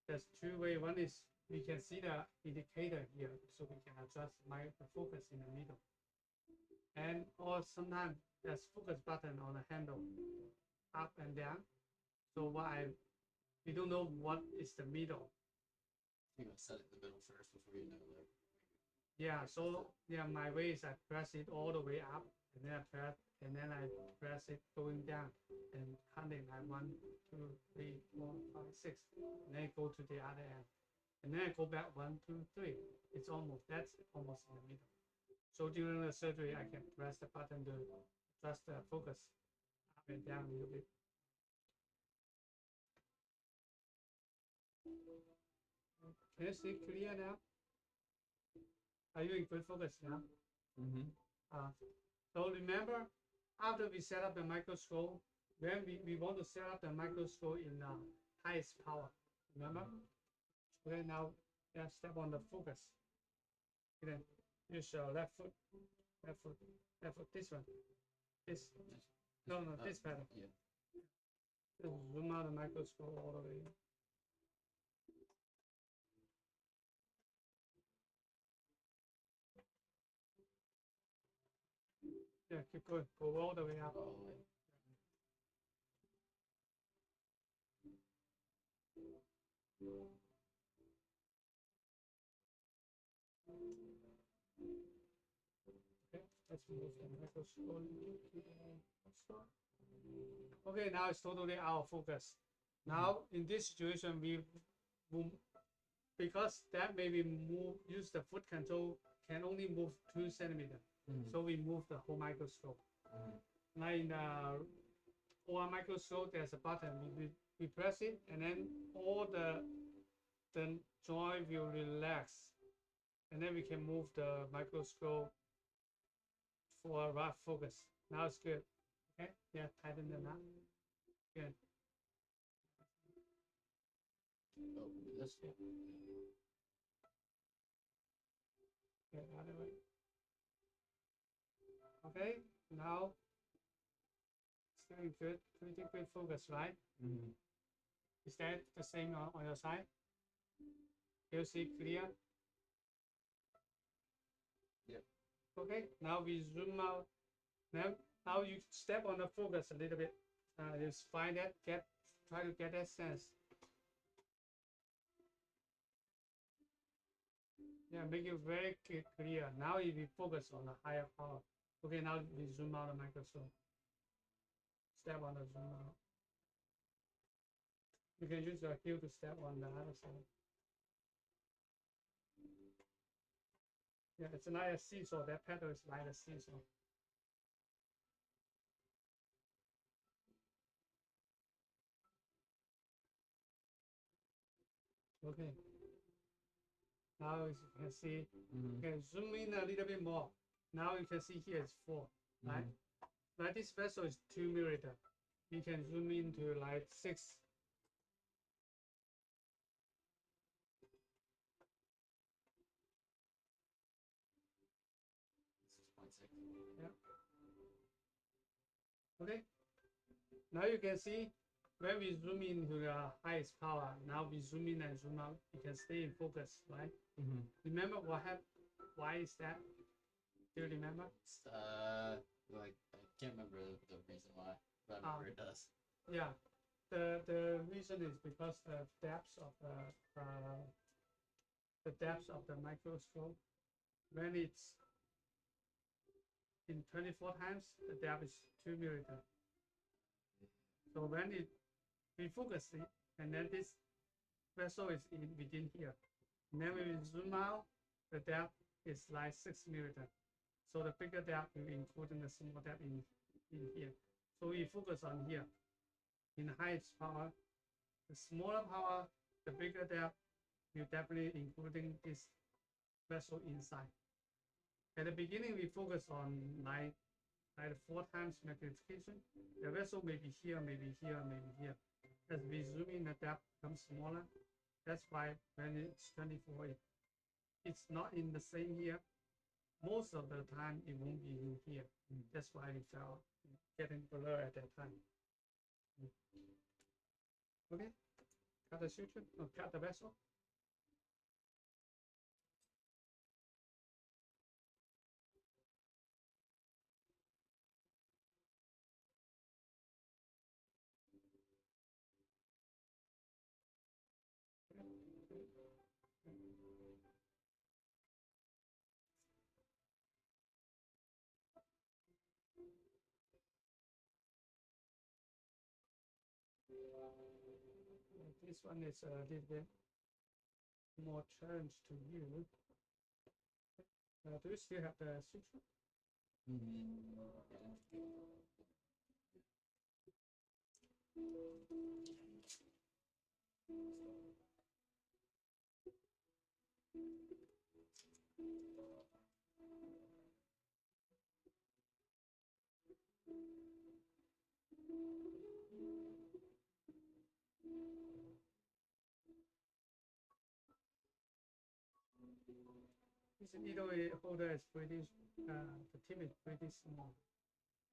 there's two ways. One is we can see the indicator here, so we can adjust the focus in the middle. And or sometimes there's focus button on the handle, up and down. So we don't know what is the middle. You gotta set it in the middle first before you know like. Yeah, so yeah, my way is I press it all the way up, and then I press it going down, and counting like 1, 2, 3, 4, 5, 6, and then go to the other end, and then I go back 1, 2, 3. That's almost in the middle. So during the surgery, I can press the button to adjust the focus up and down a little bit. Can you see clear now? Are you in good focus now? So remember, after we set up the microscope, when we want to set up the microscope in the highest power, remember? Okay, now step on the focus. Then use your left foot, this one. This. No, this pattern. Yeah. Just zoom out the microscope all the way. Yeah, keep going. Go all the way up. All the way. Okay, let's move the microscope. Okay, now it's totally out of focus. Now in this situation, we because that maybe use the foot control can only move 2 centimeters. So we move the whole microscope. Now in the OR microscope, there's a button. We press it, and then all the joint will relax, and then we can move the microscope for a rough focus. Now it's good. Okay, yeah, tighten the knot. Good. Oh, this. Yeah, other way. Okay, now still good, pretty good focus, right? Is that the same on your side? You see clear? Yep. Okay, now we zoom out. Now you step on the focus a little bit. Just find that, try to get that sense. Yeah, make it very clear. Now if we focus on the higher power. Okay, now we zoom out the microscope. Step on the zoom out. You can use your heel to step on the other side. Yeah, it's like a seesaw. That pedal is like a seesaw. Okay. Now as you can see, you can zoom in a little bit more. Now you can see here it's 4, right? But this vessel is 2 milliliter. You can zoom into like 6. Yeah. Okay. Now you can see when we zoom into the highest power, now we zoom in and zoom out. You can stay in focus, right? Remember what happened? Why is that? Do you remember? Like I can't remember the reason why, but I remember it does. Yeah. The reason is because the depth of the microscope, when it's in 24 times, the depth is 2 milliliter. So when we focus it, and then this vessel is within here. And then when we zoom out, the depth is like 6 milliliter. So the bigger depth will include the small depth in here. So we focus on here. In the highest power, the smaller power, the bigger depth, you definitely including this vessel inside. At the beginning, we focus on like 4 times magnification. The vessel may be here, maybe here, maybe here. As we zoom in, the depth becomes smaller. That's why when it's 24, it's not in the same here. Most of the time, it won't be in here. That's why we felt getting blur at that time. Okay, cut the suture, or cut the vessel. This one is a little bit more challenge to you. Do you still have the suture? This needle holder is pretty, the tip is pretty small.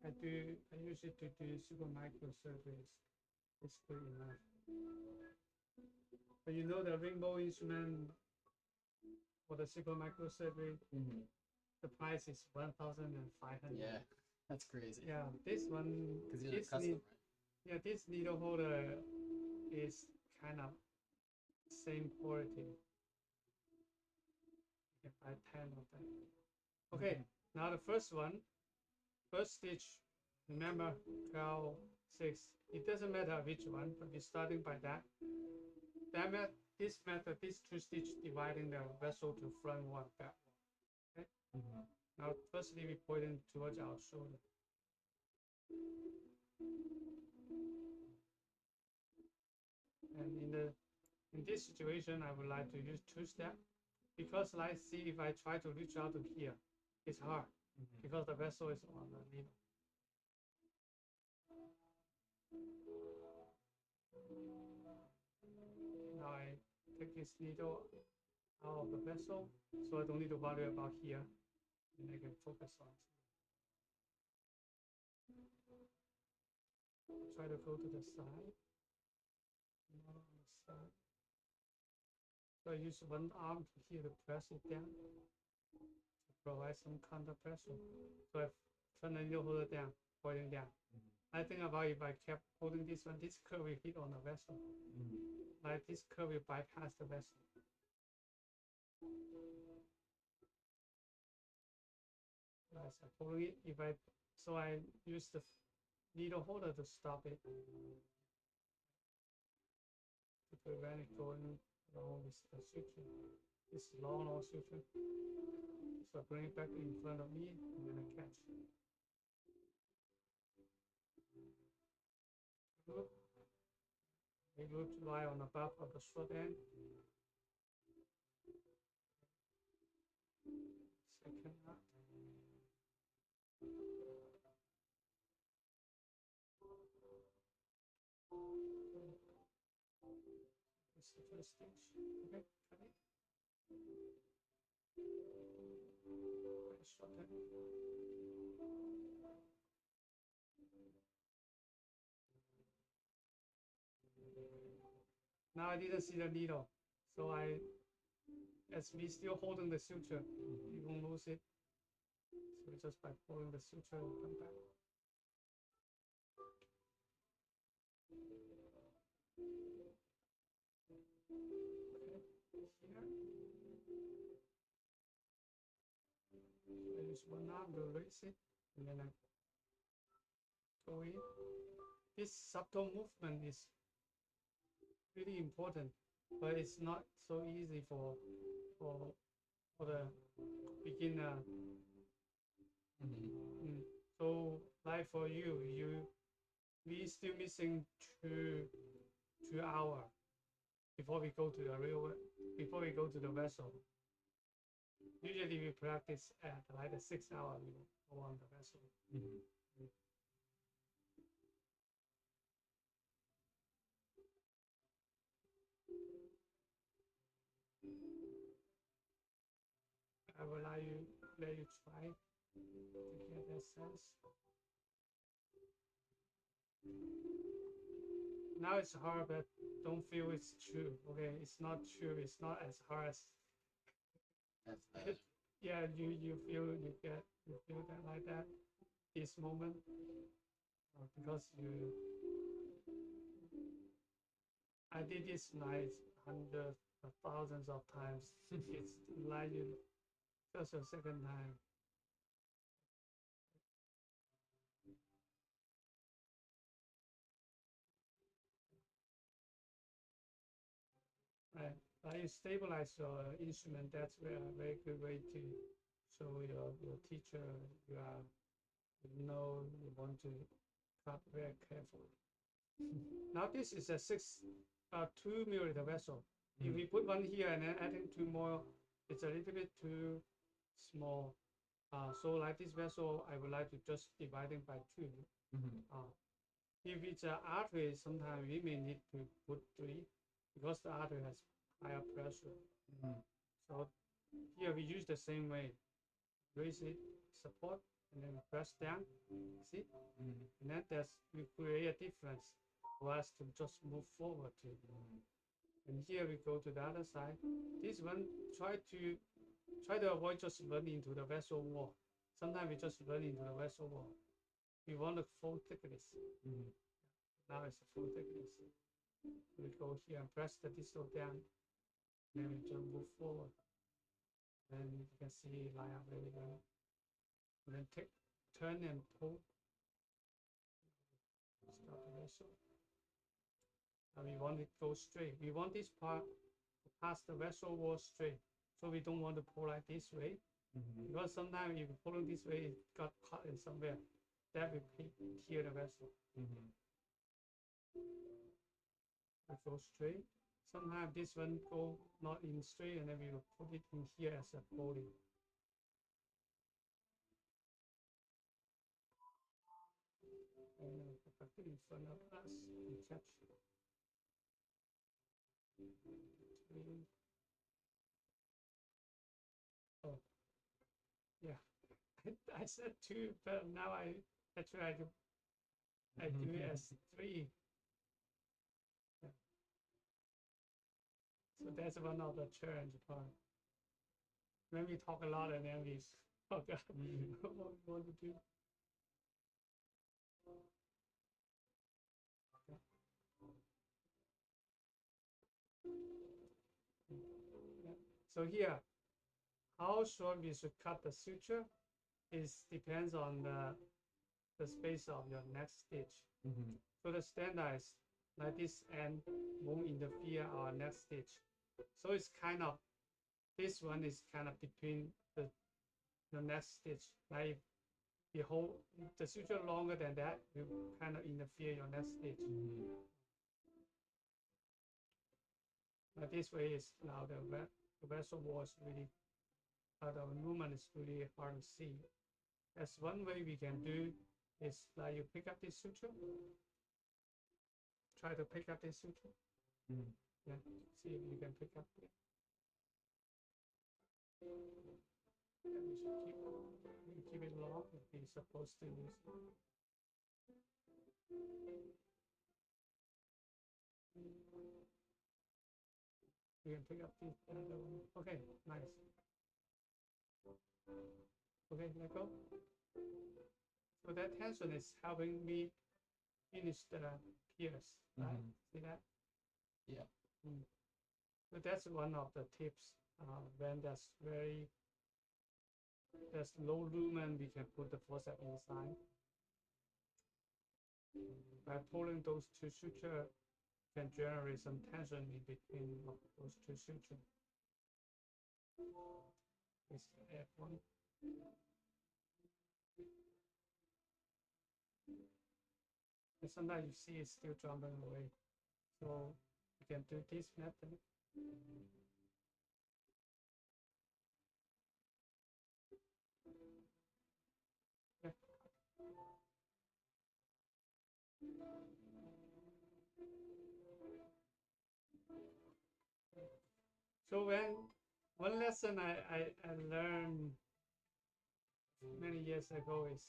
I use it to do super micro surgeries. It's good enough. But you know the rainbow instrument for the super micro surgery, the price is 1,500. Yeah, that's crazy. Yeah, this one, Because these are custom, right? yeah, this needle holder is kind of same quality. You can buy 10 of them. Okay, now the first stitch, remember 12, 6. It doesn't matter which one, but we're starting by that. This method, these 2 stitches dividing the vessel to front one, back one. Okay? Now, firstly, we point it towards our shoulder. And in this situation, I would like to use 2-step because let's see if I try to reach out to here, it's hard because the vessel is on the needle. Now I take this needle out of the vessel, so I don't need to worry about here, and I can focus on it. Try to go to the side, not on the side. So I use one arm to here to press it down to provide some counter pressure. So I turn the needle holder down, pointing down. I think about if I kept holding this one, this curve will hit on the vessel. Like this curve will bypass the vessel. As I pull it, so I use the needle holder to stop it, to prevent it going along with the suture. This long suture. So I bring it back in front of me and then I catch. Loop. It loops right on the back of the short end. Second knot. This is the first stage. Okay, cut it. Short end. Now I didn't see the needle, so as we still holding the suture, you won't lose it. So just by pulling the suture, will come back. I use one arm to raise it, and then I go in. This subtle movement is really important, but it's not so easy for the beginner. So like for you, we still missing two hours before we go to the before we go to the vessel. Usually we practice at like the 6 hours we go on the vessel. I will let you try to get that sense. Now it's hard, but don't feel it's true. Okay, it's not true. It's not as hard as. Yeah, you feel that like that this moment because I did this like hundreds of thousands of times. It's like you just a second time. Right. But you stabilize your instrument. That's a very good way to show your teacher you want to cut very carefully. Now this is a 2 milliliter vessel. If we put one here and then adding 2 more, it's a little bit too small. So like this vessel, I would like to just dividing by 2. If it's an artery, sometimes we may need to put 3 because the artery has higher pressure. So here we use the same way. Raise it, support, and then press down. See? And then we create a difference for us to just move forward to. And here we go to the other side. This one, try to avoid just running into the vessel wall. Sometimes we just run into the vessel wall. We want a full thickness. Now it's a full thickness. We go here and press the distal down. Then we just move forward. And you can see line up really well. And then turn and pull. Start the vessel. Now we want it to go straight. We want this part to pass the vessel wall straight. So we don't want to pull like this way. Because sometimes if you pull it this way, it got caught in somewhere. That will tear the vessel. It goes straight. Sometimes this one go not in straight, and then we will put it in here as a bowling. And put it in front of us and catch. Oh, yeah. I said 2, but now I try to do it as 3. Yeah. So that's one of the challenge part. When we talk a lot and then we forgot what we want to do. Yeah. So here, how short we should cut the suture depends on the space of your next stitch. So the standard is like this and won't interfere our next stitch. So it's kind of, this one is kind of between the next stitch. Like if you hold the suture longer than that, will kind of interfere your next stitch. But this way is now the vessel wall is really, the movement is really hard to see. That's one way we can do is like you pick up this suture. Try to pick up this suture. Yeah, see if you can pick up it. Yeah, we should keep it long if we're supposed to use it. You can pick up the other one. Okay, nice. Okay, let go. So that tension is helping me finish the pierce, right? See that? Yeah. So that's one of the tips. When there's low lumen, we can put the forceps inside. By pulling those 2 sutures, can generate some tension in between of those 2 sutures. Let's add one. And sometimes you see it's still jumping away. So you can do this method. Yeah. So one lesson I learned many years ago is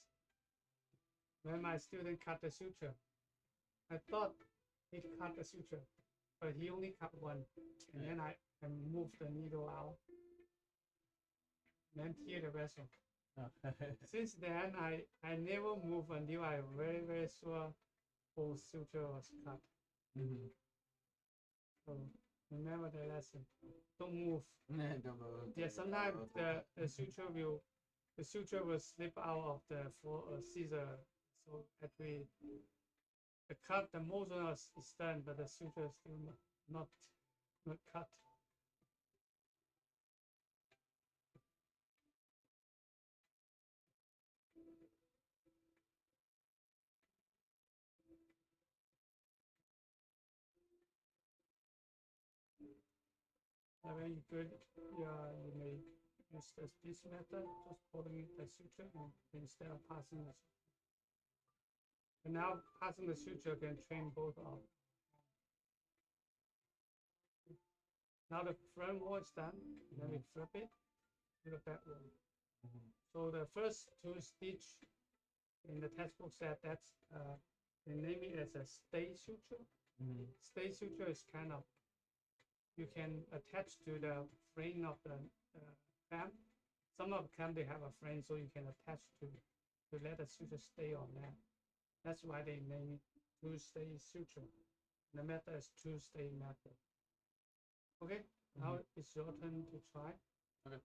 when my student cut the suture, I thought he cut the suture, but he only cut one. And then I moved the needle out, then tear the vessel. Since then, I never move until I very, very sure both suture was cut. So remember the lesson. Don't move. Don't move. Yeah, sometimes the suture will slip out of the scissor. So actually, the motion is done, but the suture is still not cut. When you good, yeah, you may use this method, just pulling the suture instead of passing the suture. And now passing the suture can train both of. Now the front wall is done, then we flip it to the back wall. So the first 2 stitch in the textbook said that's they name it as a stay suture. Stay suture is kind of, you can attach to the frame of the clamp. Some of the clamp they have a frame, so you can attach to let the suture stay on that. That's why they name it 2-stay suture. The method is 2-stay method. Okay, now it's your turn to try. Okay.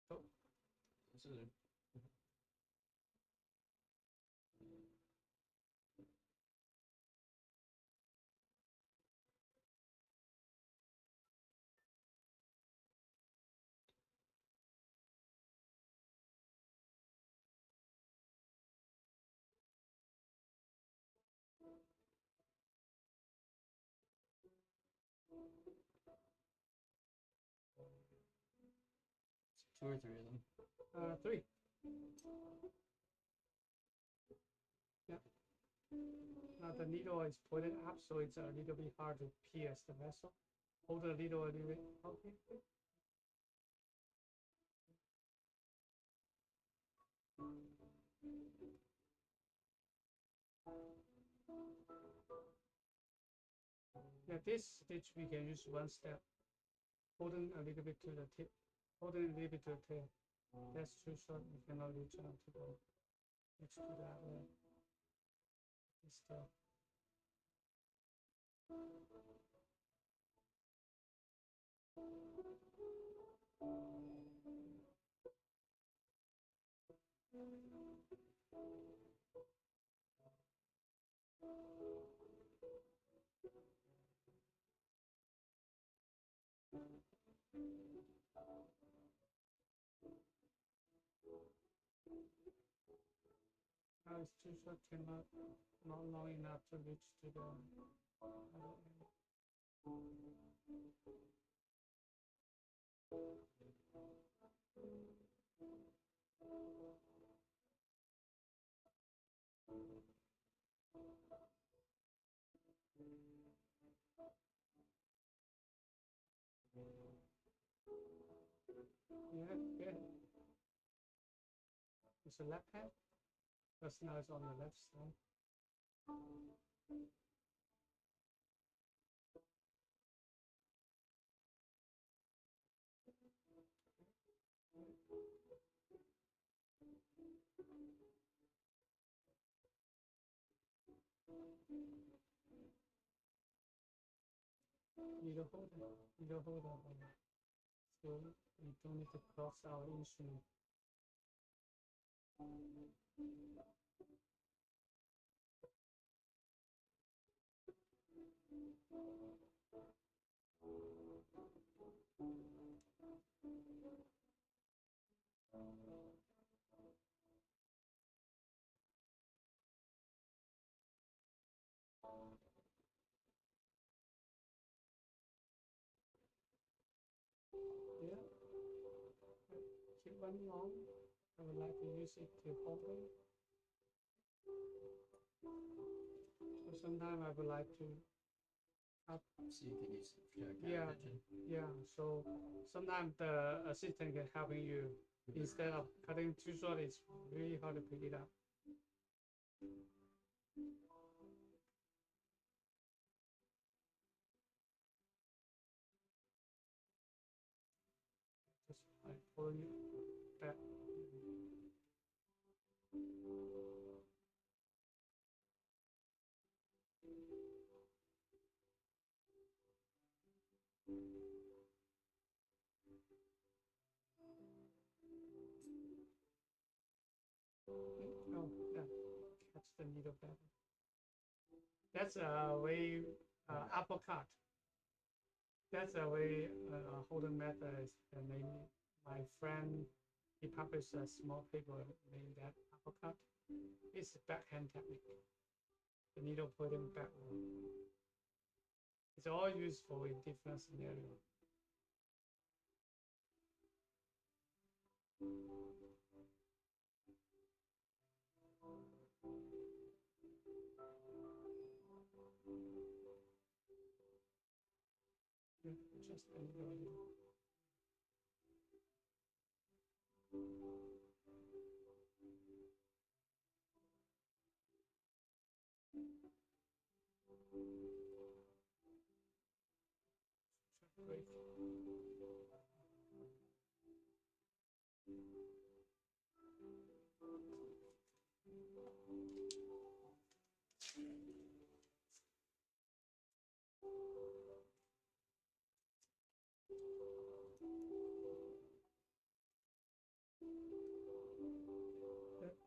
So, Scissors. 2 or 3 of them? 3. Yeah. Now the needle is pointed up, so it's a little bit hard to pierce the vessel. Hold the needle a little bit. Okay. Yeah, this stitch we can use one step. Holding a little bit to the tip. Holding a little bit to the tail. That's too short. You cannot reach out to the next to that way. Still. Now it's too short, cannot, not long enough to reach to the other end. Yeah, good. It's the left hand, because now it's on the left side. Needle holder. So we don't need to cross our instrument. Yeah. Keep one long. I would like to use it to hold them. So sometimes I would like to up. So you can use it for Yeah, attention. yeah. So sometimes the assistant can help you instead of cutting too short. It's really hard to pick it up. Just like pulling it back. Oh, yeah. Catch the needle better. That's a way uppercut. That's a way holding method is named. My friend, he published a small paper named that uppercut. It's a backhand technique. The needle pointing backward. It's all useful in different scenarios. Yeah, just a needle. Break.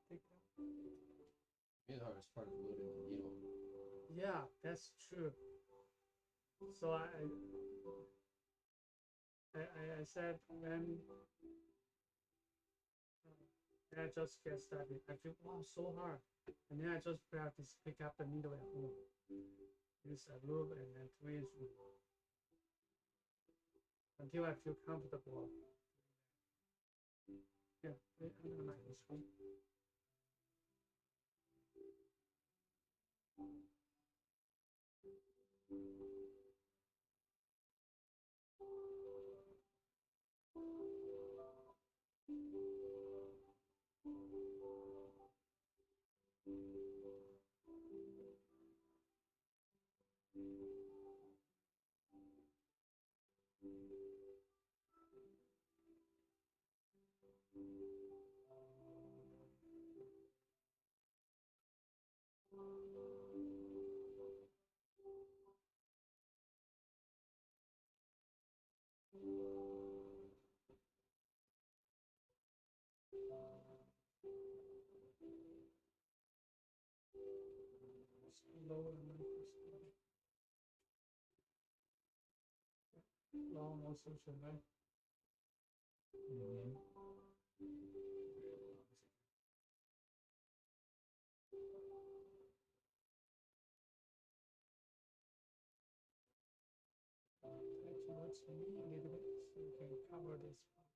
Take it out. The hardest part is loading the needle. Yeah, that's true. So I said when I just get started, I feel wow so hard, and then I just practice pick up the needle at home. Use a loop and then 2-inch loop until I feel comfortable. Yeah, right under the microscope. Lower the microscope. Long also should, right? Mm-hmm. Try towards me a little bit so we can cover this. Side.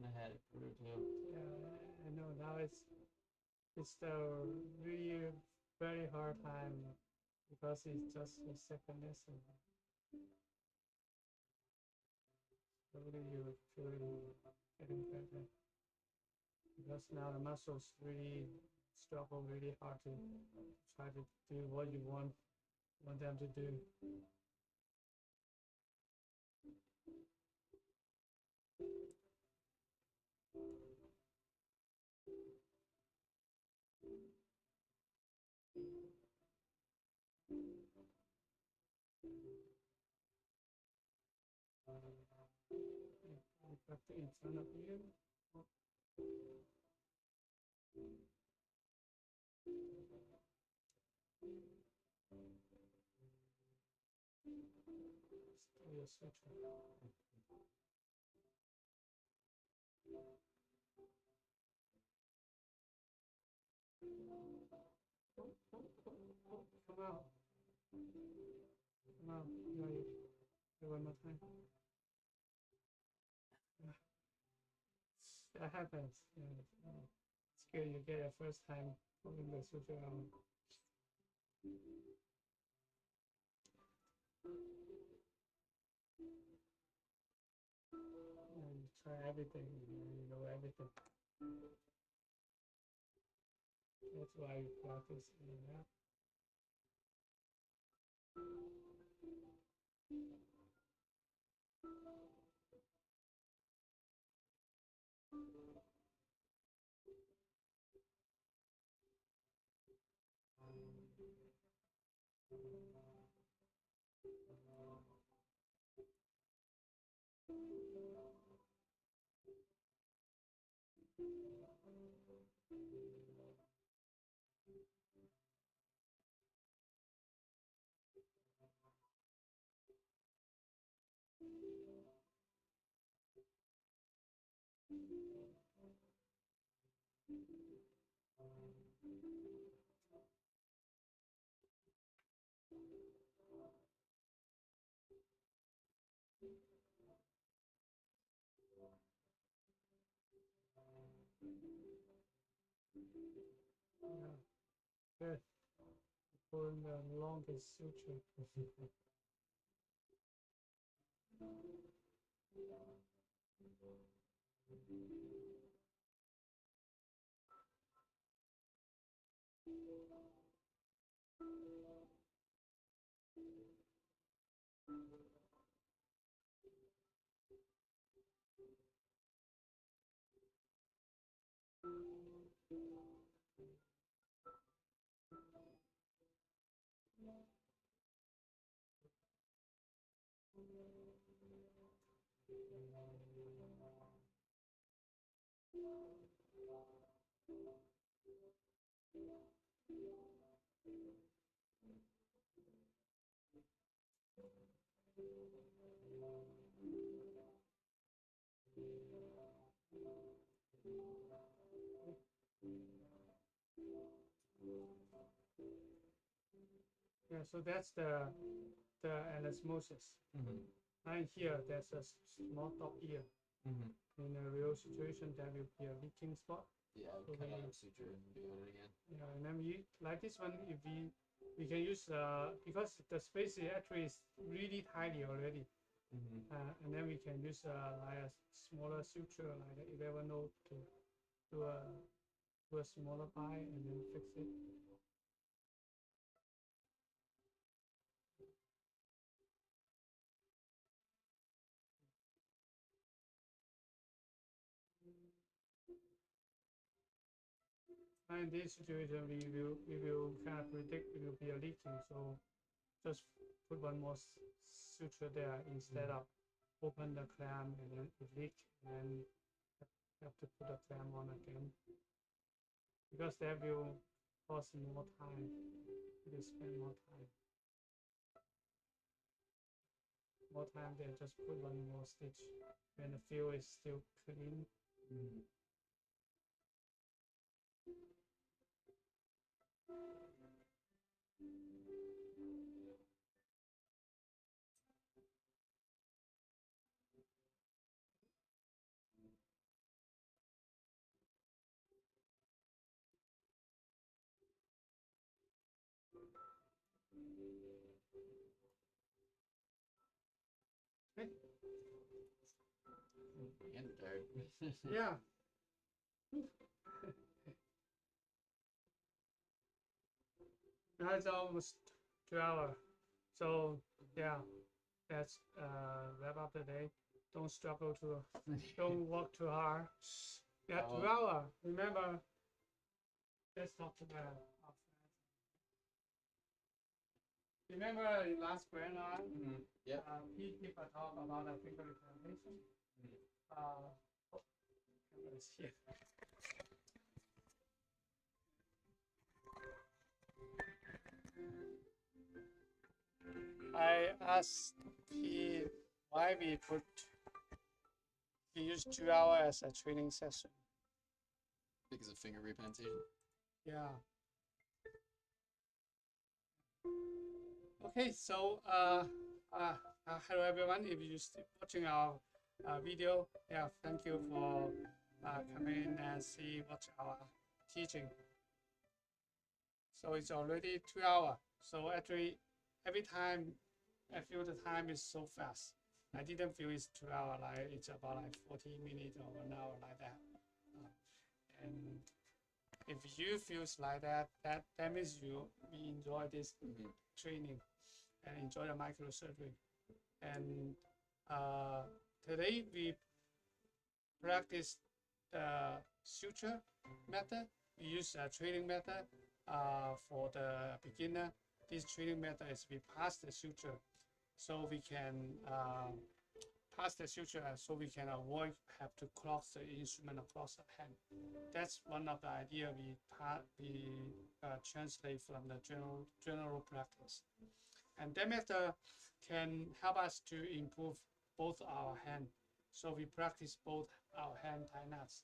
I had it through too. Yeah, I know now it's the really very hard time because it's just the second lesson. Slowly you feeling getting better because now the muscles really struggle really hard to try to do what you want them to do. Back to in front of you. Still your suture. Come out. Come out. No, you one more time. That happens. Yeah. It's good you get your first time holding the suture on. And try everything, you know everything. That's why you practice in and out. Yeah, good. Pulling the longest suture. Yeah, so that's the anesmosis. And here there's a small top ear. In a real situation, there will be a leaking spot. Yeah, I would cut out the suture and do it again. Yeah, and then we like this one. If we can use because the space actually is really tiny already, and then we can use like a smaller suture like 11 to do a smaller pie and then fix it. And in this situation, we will kind of predict it will be a leaking, so just put one more suture there instead of open the clamp and then it leak and then have to put the clamp on again, because that will cost more time. You spend more time. More time than just put one more stitch when the field is still clean. Okay. And tired. Yeah. Now it's almost 2 hours. So yeah, that's wrap up the day. Don't struggle to, don't work too hard. Yeah, 2 hours. Remember, let's talk to our friends. Remember in last webinar, Yep. he gave a talk about a finger implementation. Camera is here. I asked he why we use 2 hours as a training session. Because of finger replantation. Yeah. Okay, so hello everyone. If you're still watching our video, yeah, thank you for coming and watch our teaching. So it's already 2 hours. So actually, every time I feel the time is so fast. I didn't feel it's 2 hours. Like it's about like 40 minutes or 1 hour like that. And if you feel like that, that means you enjoy this training and enjoy the microsurgery. And today we practice the suture method. We use a training method for the beginner this training method is we pass the suture, so we can pass the suture, so we can avoid have to cross the instrument across the hand. That's one of the idea we translate from the general practice, and that method can help us to improve both our hand. So we practice both our hand tie knots.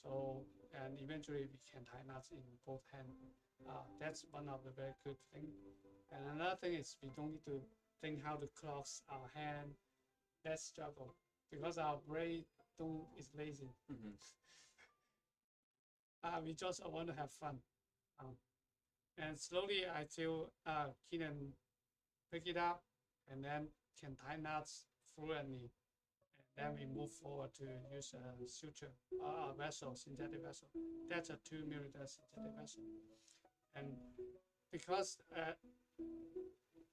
So and eventually we can tie knots in both hands. That's one of the very good thing. And another thing is we don't need to think how to cross our hand. That's struggle because our brain is lazy. Mm-hmm. We just want to have fun. And slowly until Keenen pick it up and then can tie knots fluently. And then we move forward to use a suture, a vessel, synthetic vessel. That's a 2 millimeter synthetic vessel. And because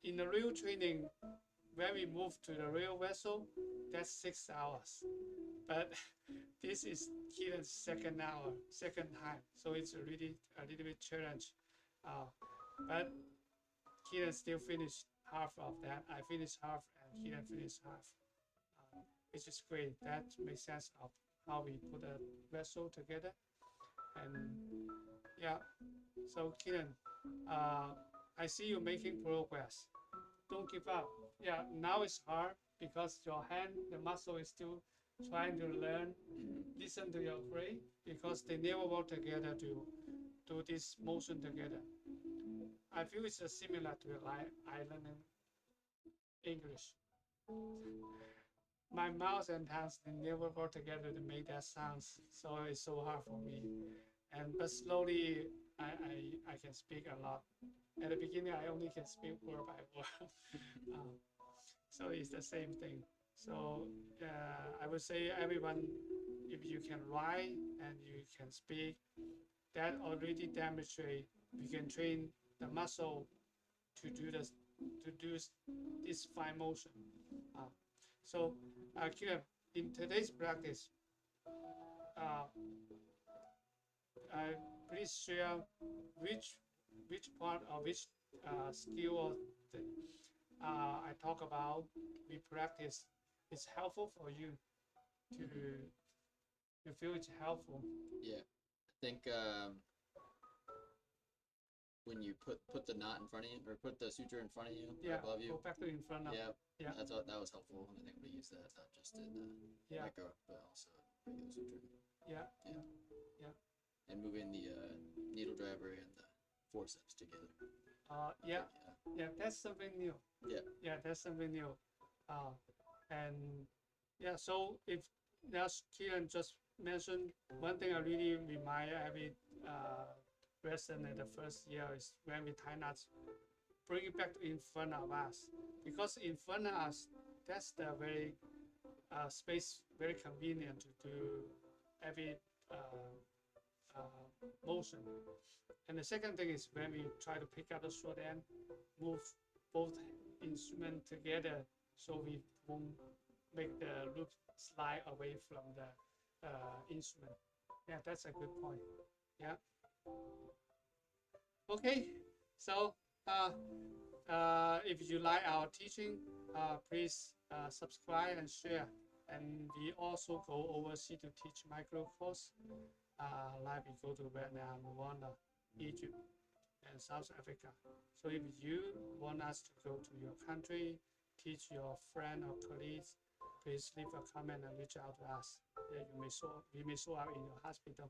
in the real training, when we move to the real vessel, that's 6 hours. But this is Keenen's second time. So it's really a little bit challenge. But Keenen still finished half of that. I finished half and Keenen finished half. Which is great. That makes sense of how we put a vessel together. And yeah, so Keenen, I see you making progress. Don't give up. Yeah, now it's hard because your hand, the muscle is still trying to learn, listen to your brain, because they never work together to do this motion together. I feel it's similar to I learning English. My mouth and tongues, they never work together to make that sounds, so it's so hard for me. But slowly I can speak a lot. At the beginning I only can speak word by word. So it's the same thing. So I would say everyone, if you can write and you can speak, that already demonstrate we can train the muscle to do this fine motion. So Keenen, in today's practice, please share which part of which skill or I talk about we practice is helpful for you to feel it's helpful. Yeah, I think when you put the knot in front of you, or put the suture in front of you, Yeah, above you. go back to in front of. Yeah, that was helpful. I think we use that not just in micro, but also regular suture. Yeah. And moving the needle driver and the forceps together. Yeah, that's something new. Yeah, that's something new. And yeah, so if that's Keenen just mentioned, one thing I really remind every resident in the first year is when we tie knots, bring it back in front of us, because in front of us, that's the very space very convenient to do every motion. And the second thing is when we try to pick up the short end, move both instruments together so we won't make the loop slide away from the instrument. Yeah, that's a good point. Yeah. Okay, so if you like our teaching, please subscribe and share. And we also go overseas to teach micro course. Like we go to Vietnam, Rwanda, Egypt, and South Africa. So if you want us to go to your country, teach your friend or colleagues, please leave a comment and reach out to us. We may show up in your hospital.